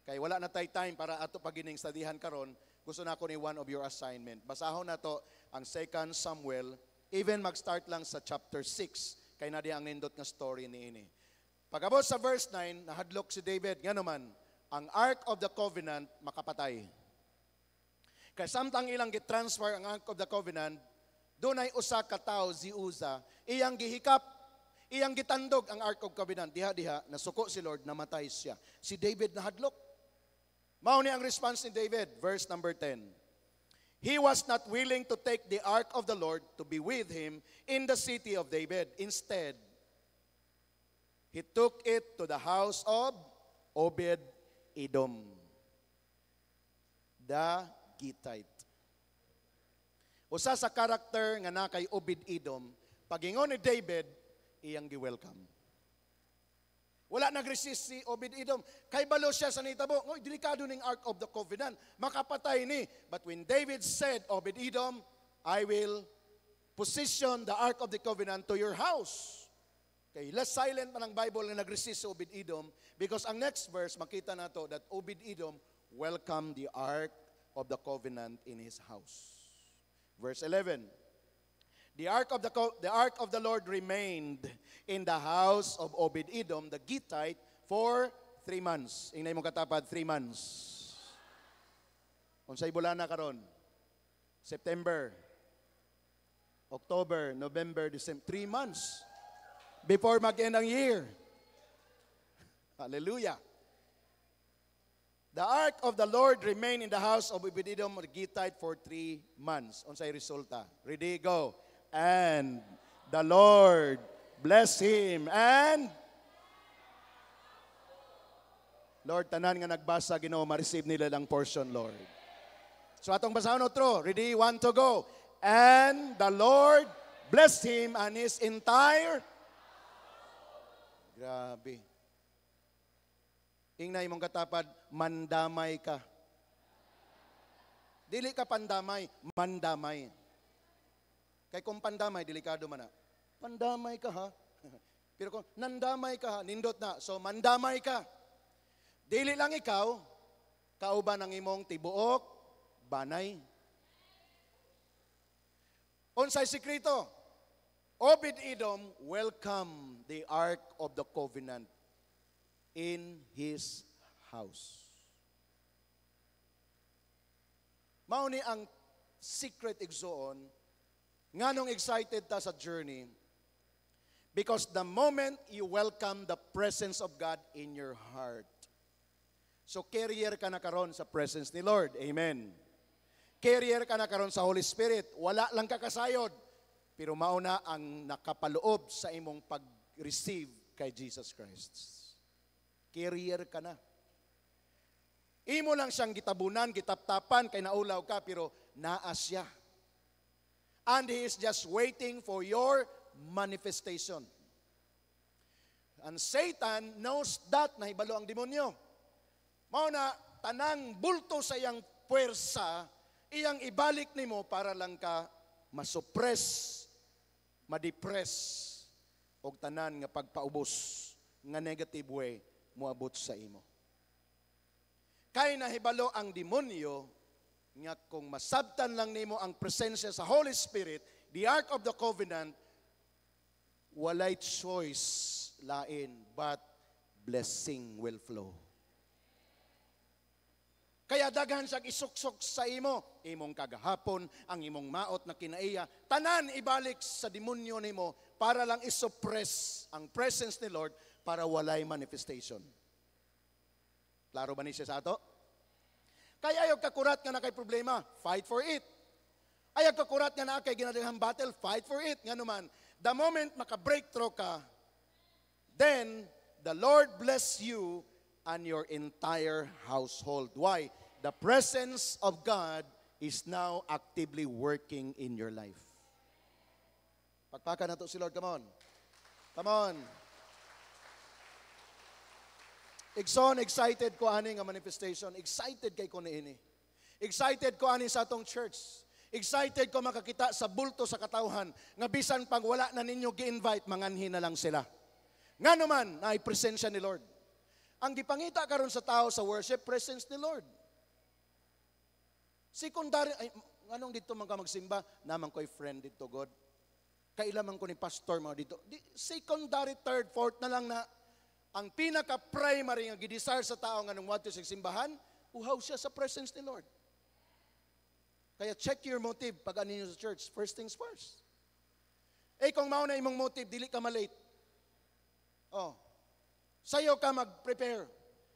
A: Kay wala na tay time para ato pagining studyhan karon. Gusto na ko ni one of your assignment. Basahon nato ang 2 Samuel, even mag-start lang sa chapter 6. Kay na di ang nindot nga story niini. Pagabot sa verse 9, nahadlok si David, nganuman, ang Ark of the Covenant makapatay. Kay samtang ilang gitransfer ang Ark of the Covenant, dunay usa ka tawo si Uza, iyang gihikap, iyang gitandog ang Ark of Covenant, diha nasuko si Lord, namatay siya. Si David nahadlok. Mao ni ang response ni David, verse number 10. He was not willing to take the Ark of the Lord to be with him in the city of David. Instead, he took it to the house of Obed-Edom, the Gittite. Usa sa karakter nga na kay Obed-Edom, pagingon ni David, iyang gi-welcome. Wala nag-resist si Obed-Edom. Kay balo siya sa nitabo, ngoy, delikado ning Ark of the Covenant, makapatay ni. But when David said, Obed-Edom, I will position the Ark of the Covenant to your house. Okay, less silent man ang Bible na nag-resist si Obed-Edom because ang next verse, makita nato that Obed-Edom welcomed the Ark of the Covenant in his house. Verse 11. The ark of the Lord remained in the house of Obed-Edom, the Gittite, for 3 months. Ingay mong katapad, 3 months. Unsay bulan na karon? September, October, November, December. 3 months before mag-end ang year. Hallelujah. The ark of the Lord remained in the house of Obed-Edom, the Gittite, for 3 months. Unsay resulta? Ready, go. And the Lord bless him. And Lord, tanan nga nagbasa, Ginoo, ma-receive nila lang portion, Lord. So atong basahon otro. Ready, 1 to go. And the Lord blessed him and his entire. Grabe. Ingnay mong katapad, mandamay ka. Dili ka pandamay, mandamay. Kay kung pandamay, delikado man na. Pandamay ka ha. Pero kung nandamay ka ha, nindot na. So mandamay ka. Dili lang ikaw, kauban ang imong tibuok, banay. Unsay sikrito? Obed-Edom welcome the Ark of the Covenant in his house. Mao ni ang secret igsoon Nganong excited ta sa journey? Because the moment you welcome the presence of God in your heart, so carrier ka na karon sa presence ni Lord. Amen. Carrier ka na karon sa Holy Spirit. Wala lang ka kasayod, pero mauna ang nakapaloob sa imong pag-receive kay Jesus Christ. Carrier ka na. Imo lang siyang gitabunan, gitaptapan, kay naulaw ka, pero naa siya. And He is just waiting for your manifestation. And Satan knows that, nahibalo ang demonyo. Mao na tanang bulto sa iyang puwersa, iyang ibalik nimo para lang ka masuppress, madepress, og tanan nga pagpaubos nga negative way moabot sa imo. Kay nahibalo ang demonyo nga kung masabtan lang nimo ang presensya sa Holy Spirit, the Ark of the Covenant, walay choice lain but blessing will flow. Kaya daghan siyang isuksok sa imo, imong kagahapon, ang imong maot na kinaiya, tanan ibalik sa demonyo nimo para lang isuppress ang presence ni Lord para walay manifestation. Klaro ba ni siya sa ato? Kaya ayaw kakurat nga na kay problema, fight for it. Ayaw kakurat nga na kay ginadahang battle, fight for it. Nga naman, the moment maka-breakthrough ka, then the Lord bless you and your entire household. Why? The presence of God is now actively working in your life. Pagpaka na to si Lord, come on. Come on. Igsoon, excited ko ani nga manifestation. Excited kay ko niini. Excited ko ani sa atong church. Excited ko makakita sa bulto sa katawhan nga bisan pag wala na ninyo gi-invite, manganhin na lang sila. Nga naman, na presensya ni Lord. Ang gipangita karon sa tao sa worship, presence ni Lord. Secondary, ay, anong dito man ka magsimba? Naman ko'y friend dito, God. Kailaman ko ni pastor mga dito. Secondary, third, fourth na lang na ang pinaka-primary nga gidesire sa tao nga nung wato sa simbahan, uhaw siya sa presence ni Lord. Kaya check your motive pag ano sa church. First things first. Kung mauna imong motive, dili ka malate. Oh. Sayo ka mag-prepare.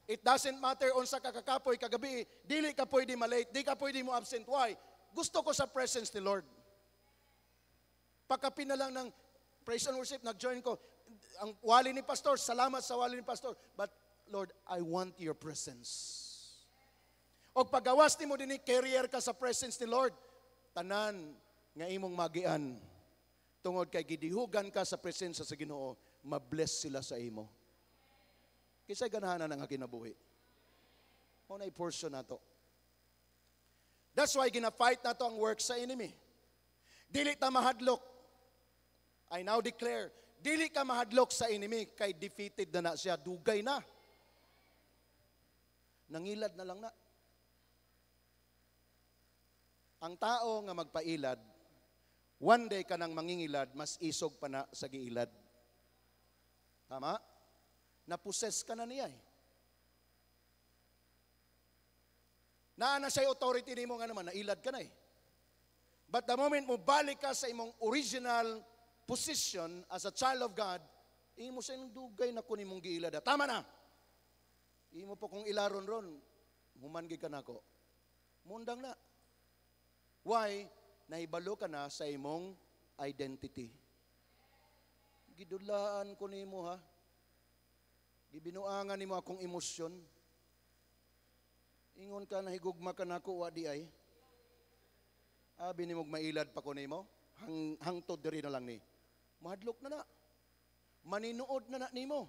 A: It doesn't matter unsa ka kakapoy kagabi, dili ka pwede malate, di ka pwede mo absent. Why? Gusto ko sa presence ni Lord. Pagkapin na lang ng praise and worship, nag-join ko. Ang wali ni pastor, salamat sa wali ni pastor. But Lord, I want your presence. O pagawas ni mo din, carrier ka sa presence ni Lord. Tanan nga imong magian. Tungod kay gidihugan ka sa presensya sa Ginoo, mabless sila sa imo. Kisay ganahan na nga kinabuhi. O na i-portion na to. That's why gina-fight na to ang work sa enemy. Dili ta mahadlok. I now declare, dili ka mahadlok sa enemy, kay defeated na siya, dugay na. Nangilad na lang na. Ang tao nga magpailad, one day ka nang mangingilad, mas isog pa na sa giilad. Tama? Naposes ka na niya eh. Naana siya authority nimo nga naman, nailad ka na eh. But the moment mo balik ka sa imong original position as a child of God, imo sa imong dugay na kunin mong giilad. Tama na. Imo po kung ilaron ron, humanggi ka na ko. Mundang na. Why? Nahibalo ka na sa imong identity. Gidulaan ko nimo ha. Gibinuangan nimo akong emosyon. Ingon ka na higugma ka nako wa di ay. Abi nimo mailad pa ko nimo. Hangtod diri na lang ni. Mahadlok na na. Maninuod na nimo.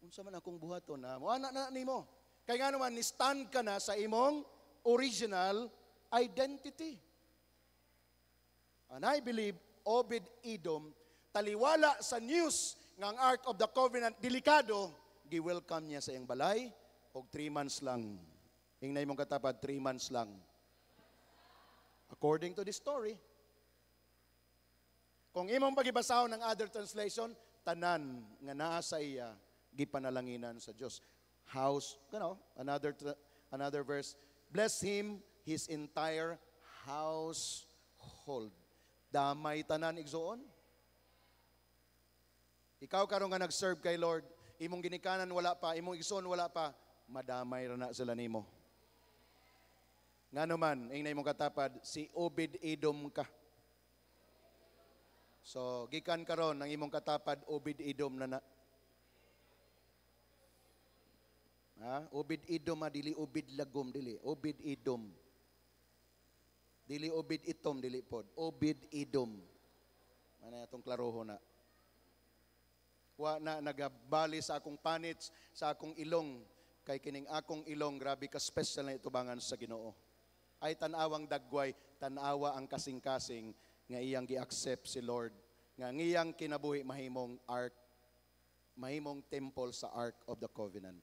A: Unsa man akong buhaton na mo ana na nimo. Kay nga naman ni stand ka na sa imong original identity. And I believe Obed-Edom taliwala sa news nga ang Ark of the Covenant delikado, gi-welcome niya sa iyang balay og 3 months lang. Ingnay mong katapat 3 months lang. According to the story. Kung imong pagibasahon ng other translation, tanan nga naa sa iya gipanalanginan sa Dios. House, another verse, bless him his entire household. damay tanan igsoon. Ikaw karon nga nag-serve kay Lord, imong ginikanan wala pa, imong igsoon wala pa, madamay ra na sila nimo. Ngano man, ingna imong katapad, si Obed-Edom ka. So, gikan karon ang imong katapad, Obed-Edom na na. Obed-Edom dili Obed-Lagom, dili. Obed-Edom. Dili Obed-Itom, dili pod. Obed-Edom. Ano atong klaroho na. Wa na nagabali sa akong panits, sa akong ilong. Kay kining akong ilong, grabe ka special na itubangan sa Ginoo. Ay tanawang dagway, tanawa ang kasing-kasing nga iyang gi-accept si Lord, nga ngiyang kinabuhi mahimong ark, mahimong temple sa Ark of the Covenant.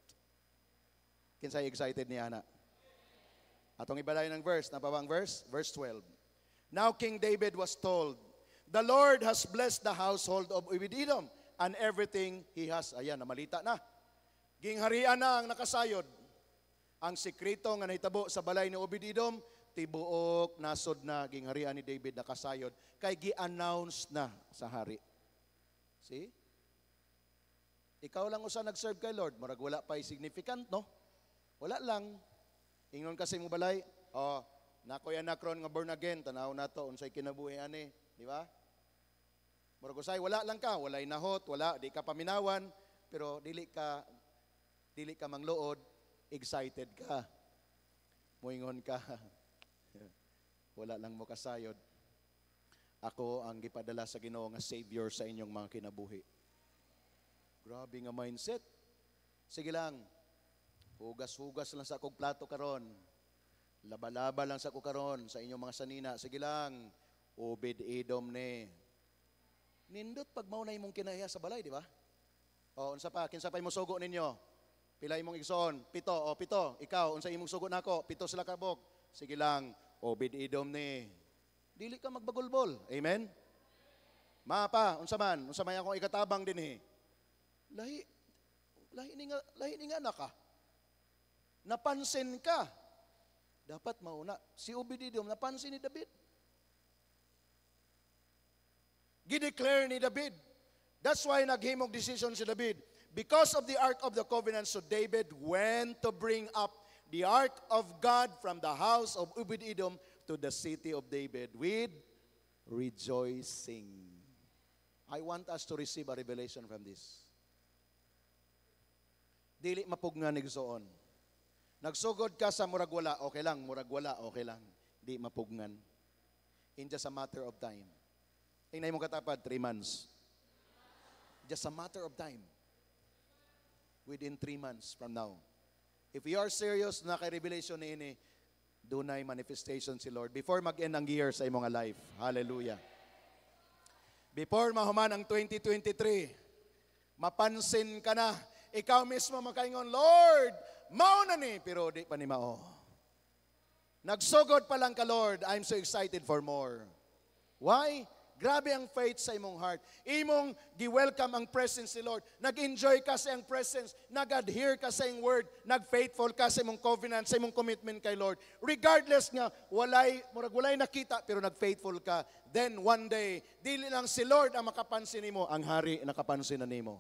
A: Kinsay excited niya na? Atong ibalay ng verse, napawang verse? Verse 12. Now King David was told, the Lord has blessed the household of Obed-Edom and everything he has. Ayan, namalita na. Gingharian na ang nakasayod. Ang sekreto nga nahitabo sa balay ni Obed-Edom, tibuok nasod na gingharian ni David nakasayod kay gi-announce na sa hari. See? Ikaw lang usa nag-serve kay Lord, murag wala pa'y significant, no? Wala lang. Ingnon kasi mo balay, nakoy anak ron nga born again, tanaw na to, unsay kinabuhi ani, di ba? Murag usay, wala lang ka, walay nahot, wala, di ka paminawan, pero dili ka mangluod, excited ka. Muingon ka. Wala lang mo kasayod. Ako ang gipadala sa Ginoo nga Savior sa inyong mga kinabuhi. Grabe nga mindset. Sige lang. Hugas-hugas lang sa akong plato karon. Laba-laba lang sa ako karon sa inyong mga sanina. Sige lang. Obed-Edom ne. Nindot pag maunay mong kinahiya sa balay, di ba? Unsa pa? Kinsa pa imong sugo ninyo? Pila imong igsoon? 7. 7. Ikaw, unsa imong sugo nako? 7 sila kabok. Sige lang. Obed-Edom ni. Dili ka magbagulbol. Amen? Mapa, unsa man akong ikatabang dinhi. Lahi ni nga anak ka. Napansin ka. Dapat mauna. Si Obed-Edom, napansin ni David. Gideclare ni David. That's why naghimog decision si David. Because of the Ark of the Covenant, so David went to bring up the Ark of God from the house of Obed-Edom to the city of David with rejoicing. I want us to receive a revelation from this. Dili mapugnan igsoon. Nagsugod ka sa murag wala, okay lang. Murag wala, okay lang. Di mapugnan. In just a matter of time. Tingnan mo katapad, 3 months. Just a matter of time. Within 3 months from now. If you are serious na kay revelation ni ini, dunay manifestation si Lord before mag-end ang year sa imong life. Hallelujah. Before mahuman ang 2023, mapansin ka na, ikaw mismo makaingon, Lord, mao na ni, pero di pa ni mao. Nagsugod pa lang ka, Lord, I'm so excited for more. Why? Grabe ang faith sa imong heart. Imong gi-welcome ang presence ni Lord. Nag-enjoy ka sa iyang presence. Nag-adhere ka sa iyang word. Nag-faithful ka sa imong covenant, sa imong commitment kay Lord. Regardless nga, walay nakita, pero nag-faithful ka. Then one day, dili lang si Lord ang makapansin nimo, ang hari nakapansin na nimo.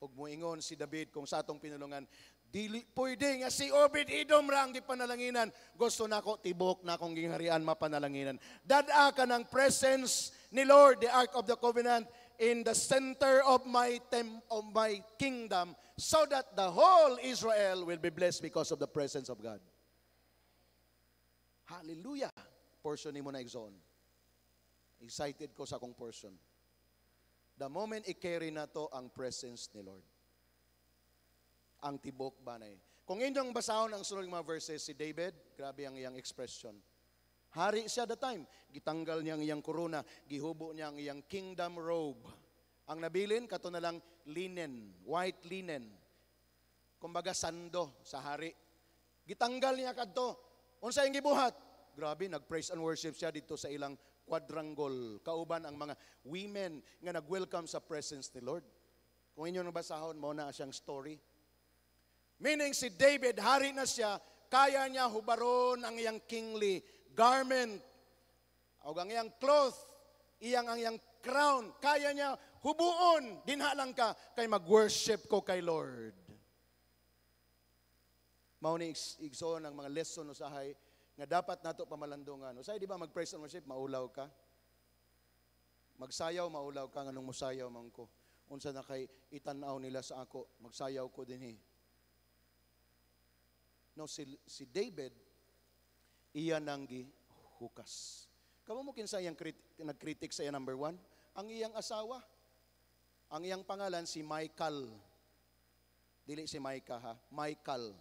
A: Ug moingon si David kung sa atong pinulungan, dili pwede nga si Obed-Edom ra ang gipanalanginan. Gusto nako tibok na akong gingharian mapanalanginan. Dada ka ng presence ni Lord, the Ark of the Covenant, in the center of my kingdom, so that the whole Israel will be blessed because of the presence of God. Hallelujah. Portion ni mo na igsoon. Excited ko sa akong portion. The moment i-carry na to ang presence ni Lord. Ang tibok banay. Kung inyong basahon ang sunod mga verses, si David, grabe ang iyang expression. Hari siya that time. Gitanggal niya ang iyang korona, gihubo niya ang iyang kingdom robe. Ang nabilin, kato na lang linen, white linen. Kumbaga sando sa hari. Gitanggal niya kadto. Unsa yung gibuhat? Grabe, nag-praise and worship siya dito sa ilang quadrangle. Kauban ang mga women nga nag-welcome sa presence ni Lord. Kung inyong nabasahon, mo na siyang story. Meaning si David, hari na siya, kaya niya hubaron ang iyang kingly garment.
B: O ang iyang cloth, iyang ang iyang crown, kaya niya hubuon, dinhalang ka, kay mag-worship ko kay Lord. Mao ni igsoon ang mga lesson usahay nga dapat nato pamalandungan. Usahay di ba mag-praise and worship, maulaw ka? Magsayaw, maulaw ka, nganong musayaw man ko. Unsa na kay itanaw nila sa ako, magsayaw ko dinhi. No, si David, iya nang gihukas. Kamo mo kinsa iyang nagkritik sa iya number 1? Ang iyang asawa. Ang iyang pangalan si Michal. Dili si Micah ha, Michal.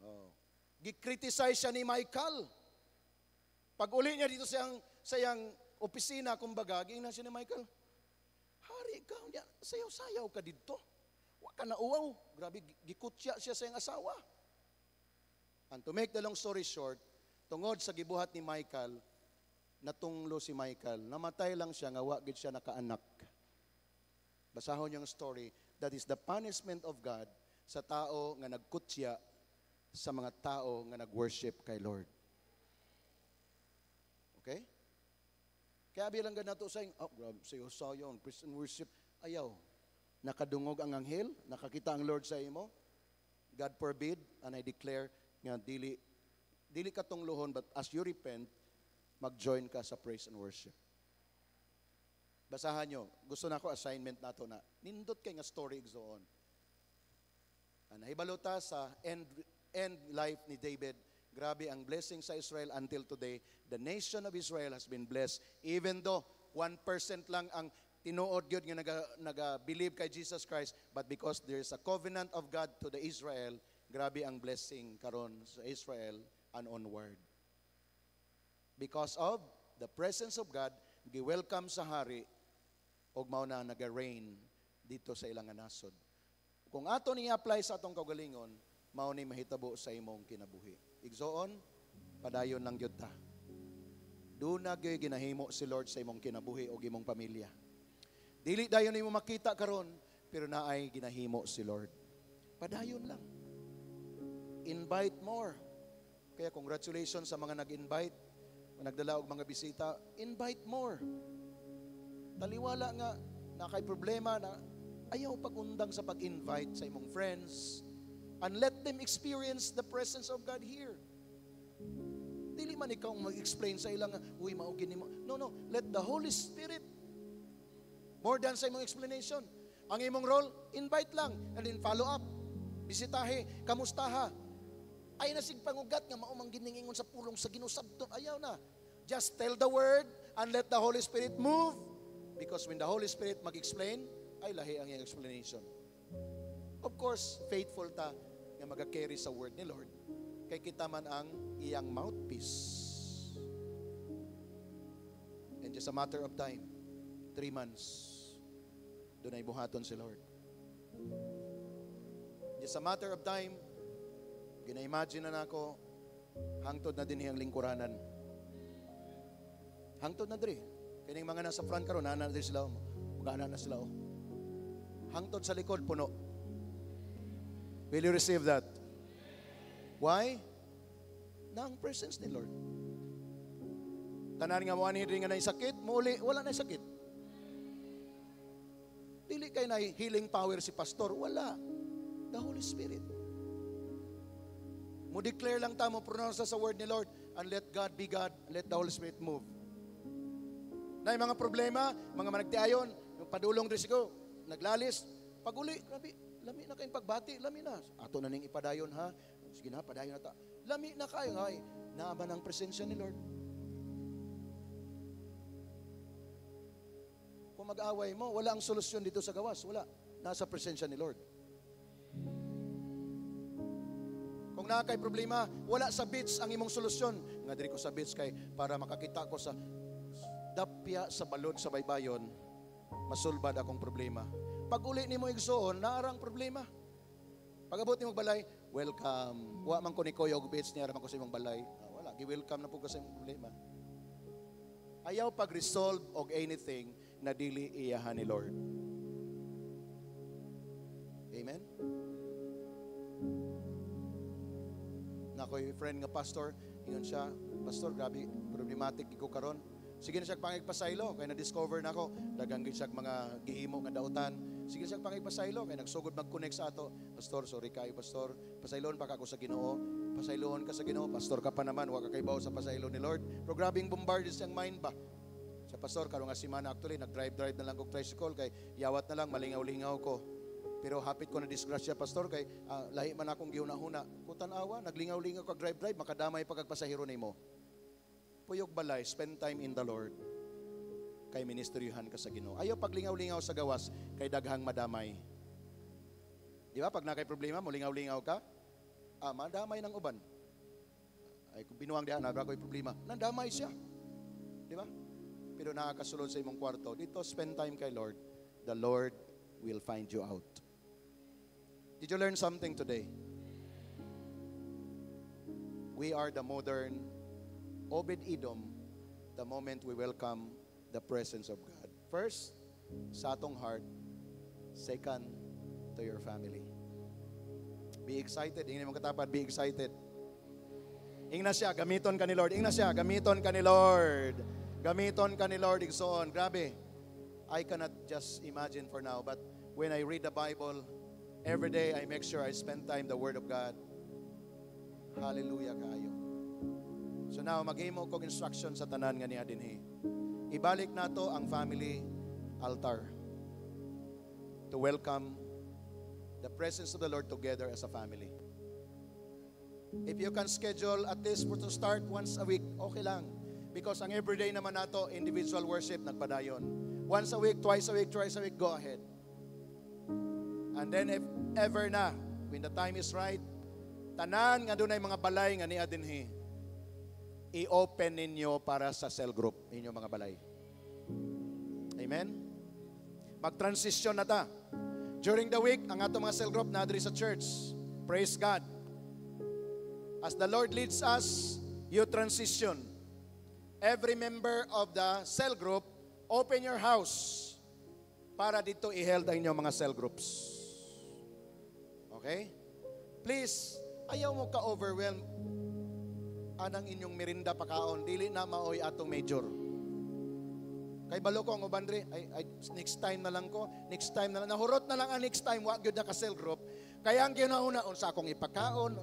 B: Oh. Gikriticize siya ni Michal. Pag uli niya dito sa iyang opisina, kumbaga, gingnan siya ni Michal, hari ka, sayaw-sayaw ka dito. Wa ka na uwaw. Grabe, gikutya siya sa iyang asawa. And to make the long story short, tungod sa gibuhat ni Michal, natunglo si Michal. Namatay lang siya, nga wa gid siya nakaanak. Basahon yung story. That is the punishment of God sa tao nga nagkutya sa mga tao nga nag-worship kay Lord. Okay? Kaya bilang ganito sa grabe, sayo-sayo, Christian worship, ayaw. Nakadungog ang anghel, nakakita ang Lord sa imo. God forbid, and I declare nga dili ka tunglohon, but as you repent, mag-join ka sa praise and worship. Basahan nyo. Gusto na ako assignment nato na nindot kay nga story igsoon. Nahibalota sa end life ni David. Grabe ang blessing sa Israel until today. The nation of Israel has been blessed. Even though 1% lang ang tinuod gyud nga naga-believe kay Jesus Christ, but because there is a covenant of God to the Israel, grabe ang blessing karon sa Israel and onward. Because of the presence of God, gi-welcome sa hari og mao na naga-reign dito sa ilang nasod. Kung ato ni apply sa atong kaugalingon, mao ni mahitabo sa imong kinabuhi. Igsoon, padayon lang gyud ta. Duna gyud ginahimo si Lord sa imong kinabuhi og imong pamilya. Dili dayon nimo makita karon, pero naay ginahimo si Lord. Padayon lang. Invite more. Kaya congratulations sa mga nag-invite, nagdala og mga bisita, invite more. Taliwala nga na kay problema na ayaw pag-undang sa pag-invite sa imong friends, and let them experience the presence of God here. Dili man ikaw mag-explain sa ilang, uy, maugin mo. No, let the Holy Spirit, more than sa imong explanation. Ang imong role, invite lang, and then follow up. Bisitahe, kamustaha. Ay nasig pangugat nga maumang giningingon sa pulong sa ginusabton. Ayaw na. Just tell the word and let the Holy Spirit move. Because when the Holy Spirit mag-explain, ay lahi ang iyang explanation. Of course, faithful ta nga mag-carry sa word ni Lord. Kay kita man ang iyang mouthpiece. And just a matter of time, 3 months, doon ay buhaton si Lord. Just a matter of time, gina-imagine na ako, hangtod na din iyang lingkuranan. Hangtod na din. Kining mga nasa front karon, nana na din sila, magana na sila. Hangtod sa likod, puno. Will you receive that? Why? Na ang presence ni Lord. Tanan nga mo ani nga na sakit, muli wala na sakit. Dili kay na healing power si pastor, wala. The Holy Spirit. Mo declare lang ta, mo pronounce sa word ni Lord, and let God be God, let the Holy Spirit move. Na yung mga problema, mga managtiayon, yung padulong risiko, naglalis, pag-uli, grabe, lami na kayong pagbati, lami na. Ato na ning ipadayon ha, sige na, padayon na ta. Lami na kayo, ay, naaban ang presensya ni Lord. Kung mag-away mo, wala ang solusyon dito sa gawas, wala. Nasa presensya ni Lord. Kung na kay problema, wala sa beach ang imong solusyon. Nga diri ko sa beach kay para makakita ko sa dapya sa balod sa baybayon, masulbad akong problema. Pag uli nimo igsoon, naarang problema. Pag abot nimo balay, welcome. Wa man ko ni Kuya og beach niya man ko sa imong balay. Wala, gi-welcome na po ko sa imong problema. Ayaw pag-resolve og anything na dili iyahan ni Lord. Amen. Nakoy friend nga pastor, ingon siya, pastor, grabe, problematic ko karon. Sige na siya pangigpasaylo kay na-discover na ako daghang gid siya mga gihimo nga dautan. Sige siya pangigpasaylo kay nagsugod mag-connect sa ato. Pastor, sorry kayo pastor. Pasayloon pa ka ko sa Ginoo. Pasayloon ka sa Ginoo. Pastor ka pa naman, wa ka kaybaw sa pasaylo ni Lord. Pero grabing bombarded siyang mind ba? Sa pastor karon nga semana actually nag-drive na lang kog tricycle kay yawat na lang malingaw-lingaw ko. Pero hapit ko na disgrasya pastor kay lahi man akong gihuna-huna. Kutan-awa, naglingaw-lingaw kag drive makadamay pa kag pasahero nimo. Puyog balay, spend time in the Lord. Kay ministeryohan ka sa Ginoo. Ayaw paglingaw-lingaw sa gawas kay daghang madamay. Di ba? Pag nakay problema, mo lingaw-lingaw ka, madamay ng uban. Ay kung binuang diha na ko'y problema, nandamay siya. Di ba? Pero nakakasulod sa imong kwarto, dito spend time kay Lord. The Lord will find you out. Did you learn something today? We are the modern Obed-Edom the moment we welcome the presence of God. First, sa atong heart. Second, to your family. Be excited. Ingin mong katapat, be excited. Ingna siya, gamiton ka ni Lord. Ingna siya, gamiton ka ni Lord. Gamiton ka ni Lord. Igsoon. Grabe. I cannot just imagine for now, but when I read the Bible, every day I make sure I spend time the Word of God. Hallelujah kayo. So now, maghimo kong instruction sa tanan nga niya dinhi. Ibalik nato ang family altar to welcome the presence of the Lord together as a family. If you can schedule at least to start once a week, okay lang. Because ang everyday naman nato, individual worship, nagpadayon. Once a week, twice a week, go ahead. And then if ever na, when the time is right, tanan nga dunay mga balay nga niya dinhi, i-open ninyo para sa cell group, inyong mga balay. Amen? Mag-transition na ta. During the week, ang atong mga cell group na adri sa church. Praise God. As the Lord leads us, you transition. Every member of the cell group, open your house para dito i-held ang inyong mga cell groups. Okay? Please, ayaw mo ka-overwhelm anang inyong merinda pakaon, dili na maoy atong major. Kay balo ko ang ubandre, ay next time na lang ko, next time na lang, nahurot na lang ang next time, wag yun na ka-cell group. Kaya ang ginauna, sa akong ipakaon,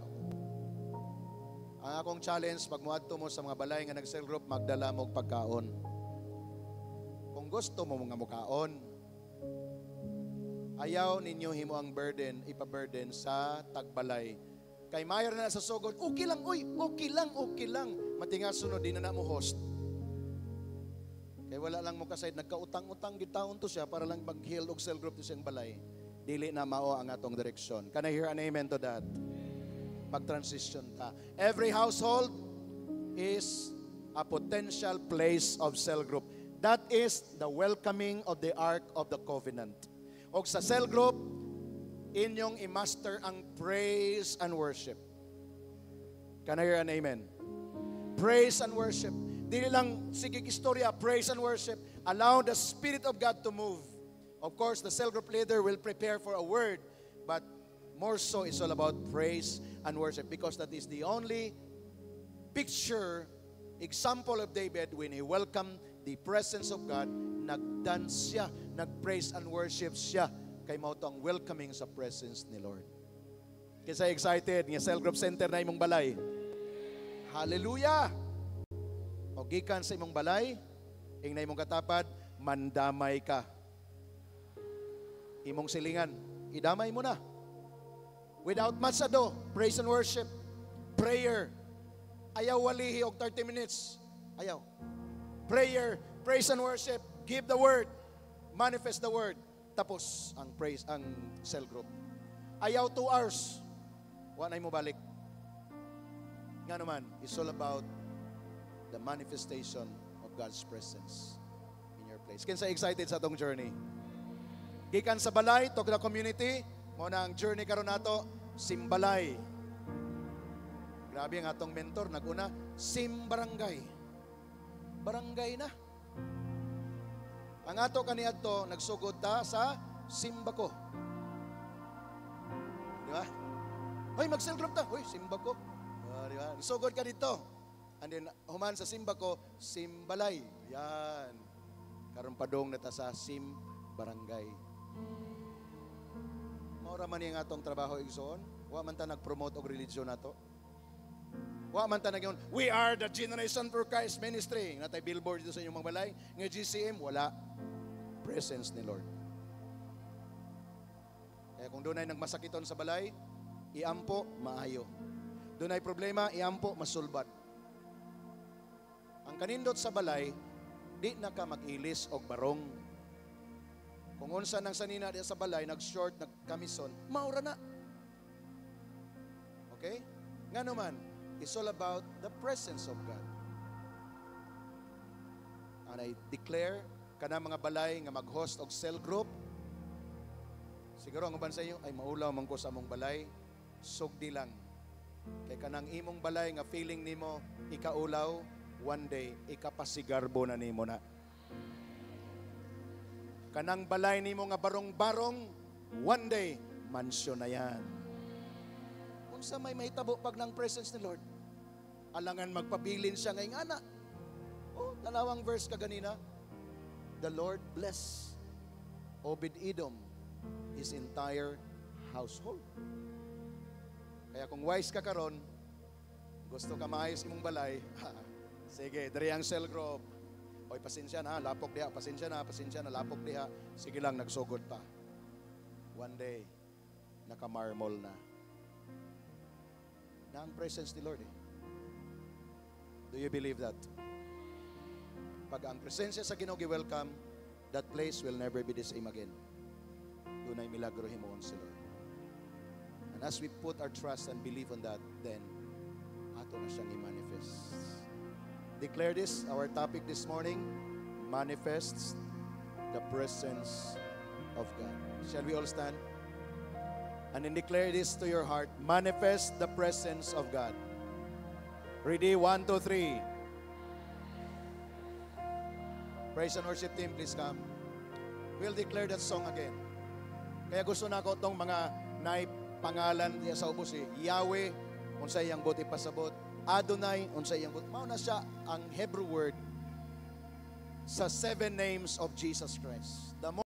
B: ang akong challenge, pag muadto mo sa mga balay nga nag-cell group, magdala mo pagkaon. Kung gusto mo mga mukaon, ayaw ninyo himo ang burden, ipa-burden sa tagbalay. Kay mayor na sa sugod, okay lang, uy, okay lang. Matinga sunod, di na mo host. Kay wala lang mo kasayad, nagkautang-utang gitaon to siya para lang mag-heal og cell group to siyang balay. Dili na mao ang atong direksyon. Can I hear an amen to that? Mag-transition ta. Every household is a potential place of cell group. That is the welcoming of the Ark of the Covenant. Og sa cell group, inyong i-master ang praise and worship. Can I hear an amen? Praise and worship. Dili lang sige istorya, praise and worship. Allow the Spirit of God to move. Of course, the cell group leader will prepare for a word, but more so it's all about praise and worship because that is the only picture, example of David when he welcomed the presence of God. Nag-dance siya, nag-praise and worship siya. Kay mao to ang welcoming sa presence ni Lord. Kisa excited nga cell group center na imong balay. Hallelujah! O gikan sa imong balay, ingna imong katapat, mandamay ka. Imong silingan, idamay mo na. Without much ado, praise and worship, prayer. Ayaw walihi og 30 minutes. Ayaw. Prayer, praise and worship, give the word, manifest the word. Tapos ang praise, ang cell group. Ayaw 2 hours. Wa na mo balik. Nga naman, it's all about the manifestation of God's presence in your place. Kinsa excited sa atong journey? Gikan sa balay, to the community, mo na ang journey karon nato, Simbalay. Grabe ang atong mentor, naguna, Simbarangay. Barangay na. Ang ato kaniadto nagsugod ta sa Simbako. Di ba? Hoy, mag-cell group ta. Hoy, Simbako. Di ba? Nagsugod ka dito. And then, human sa simba ko, Simbalay. Yan. Karon padong nata sa Sim Barangay. Maura man yung atong trabaho igsoon. Wa man ta nag-promote og religion nato. Wa man ta nagyon, we are the Generation for Christ Ministry. Natay billboard dito sa inyong mga balay. Nga GCM, wala. Presence ni Lord. Kaya kung doon ay nagmasakiton sa balay, iampo, maayo. Doon ay problema, iampo, masulbat. Ang kanindot sa balay, di na ka mag-ilis o barong. Kung unsa nang sanina di sa balay, nag-short, nag-kamison, maura na. Okay? Nga naman, it's all about the presence of God. And I declare, kana mga balay nga mag-host og cell group, siguro ang uban sa inyo, ay maulaw man ko sa among balay, sugdi lang. Kay kanang imong balay nga feeling nimo ikaulaw, one day ikapasigarbo na nimo na. Kanang balay nimo nga barong-barong, one day mansyon na yan. Unsa may mahitabo pag ng presence ni Lord? Alangan magpabilin siya ngayong anak. Oh, dalawang verse kaganina. The Lord bless Obed-Edom, his entire household. Kaya kung wise ka karon, gusto ka maayos imong balay, sige, dari ang cell group. Oy, pasensya na, lapok diha, pasensya na, lapok diha. Sige lang, nagsugod pa. One day, naka-marmol na. Na ang presence ni Lord eh. Do you believe that? Pag ang presensya sa Ginoo gi-welcome, that place will never be the same again. Doon ay milagro himuon si Lord. And as we put our trust and believe on that, then ato na siyang i-manifest. Declare this, our topic this morning, manifests the presence of God. Shall we all stand? And then declare this to your heart, manifest the presence of God. Ready? 1, 2, 3. Praise and worship team, please come. We'll declare that song again. Kaya gusto na ko itong mga pangalan niya sa ubos eh. Yahweh, unsay iyang buti pasabot. Adonai, unsay iyang buti. Mao na siya ang Hebrew word sa 7 names of Jesus Christ. The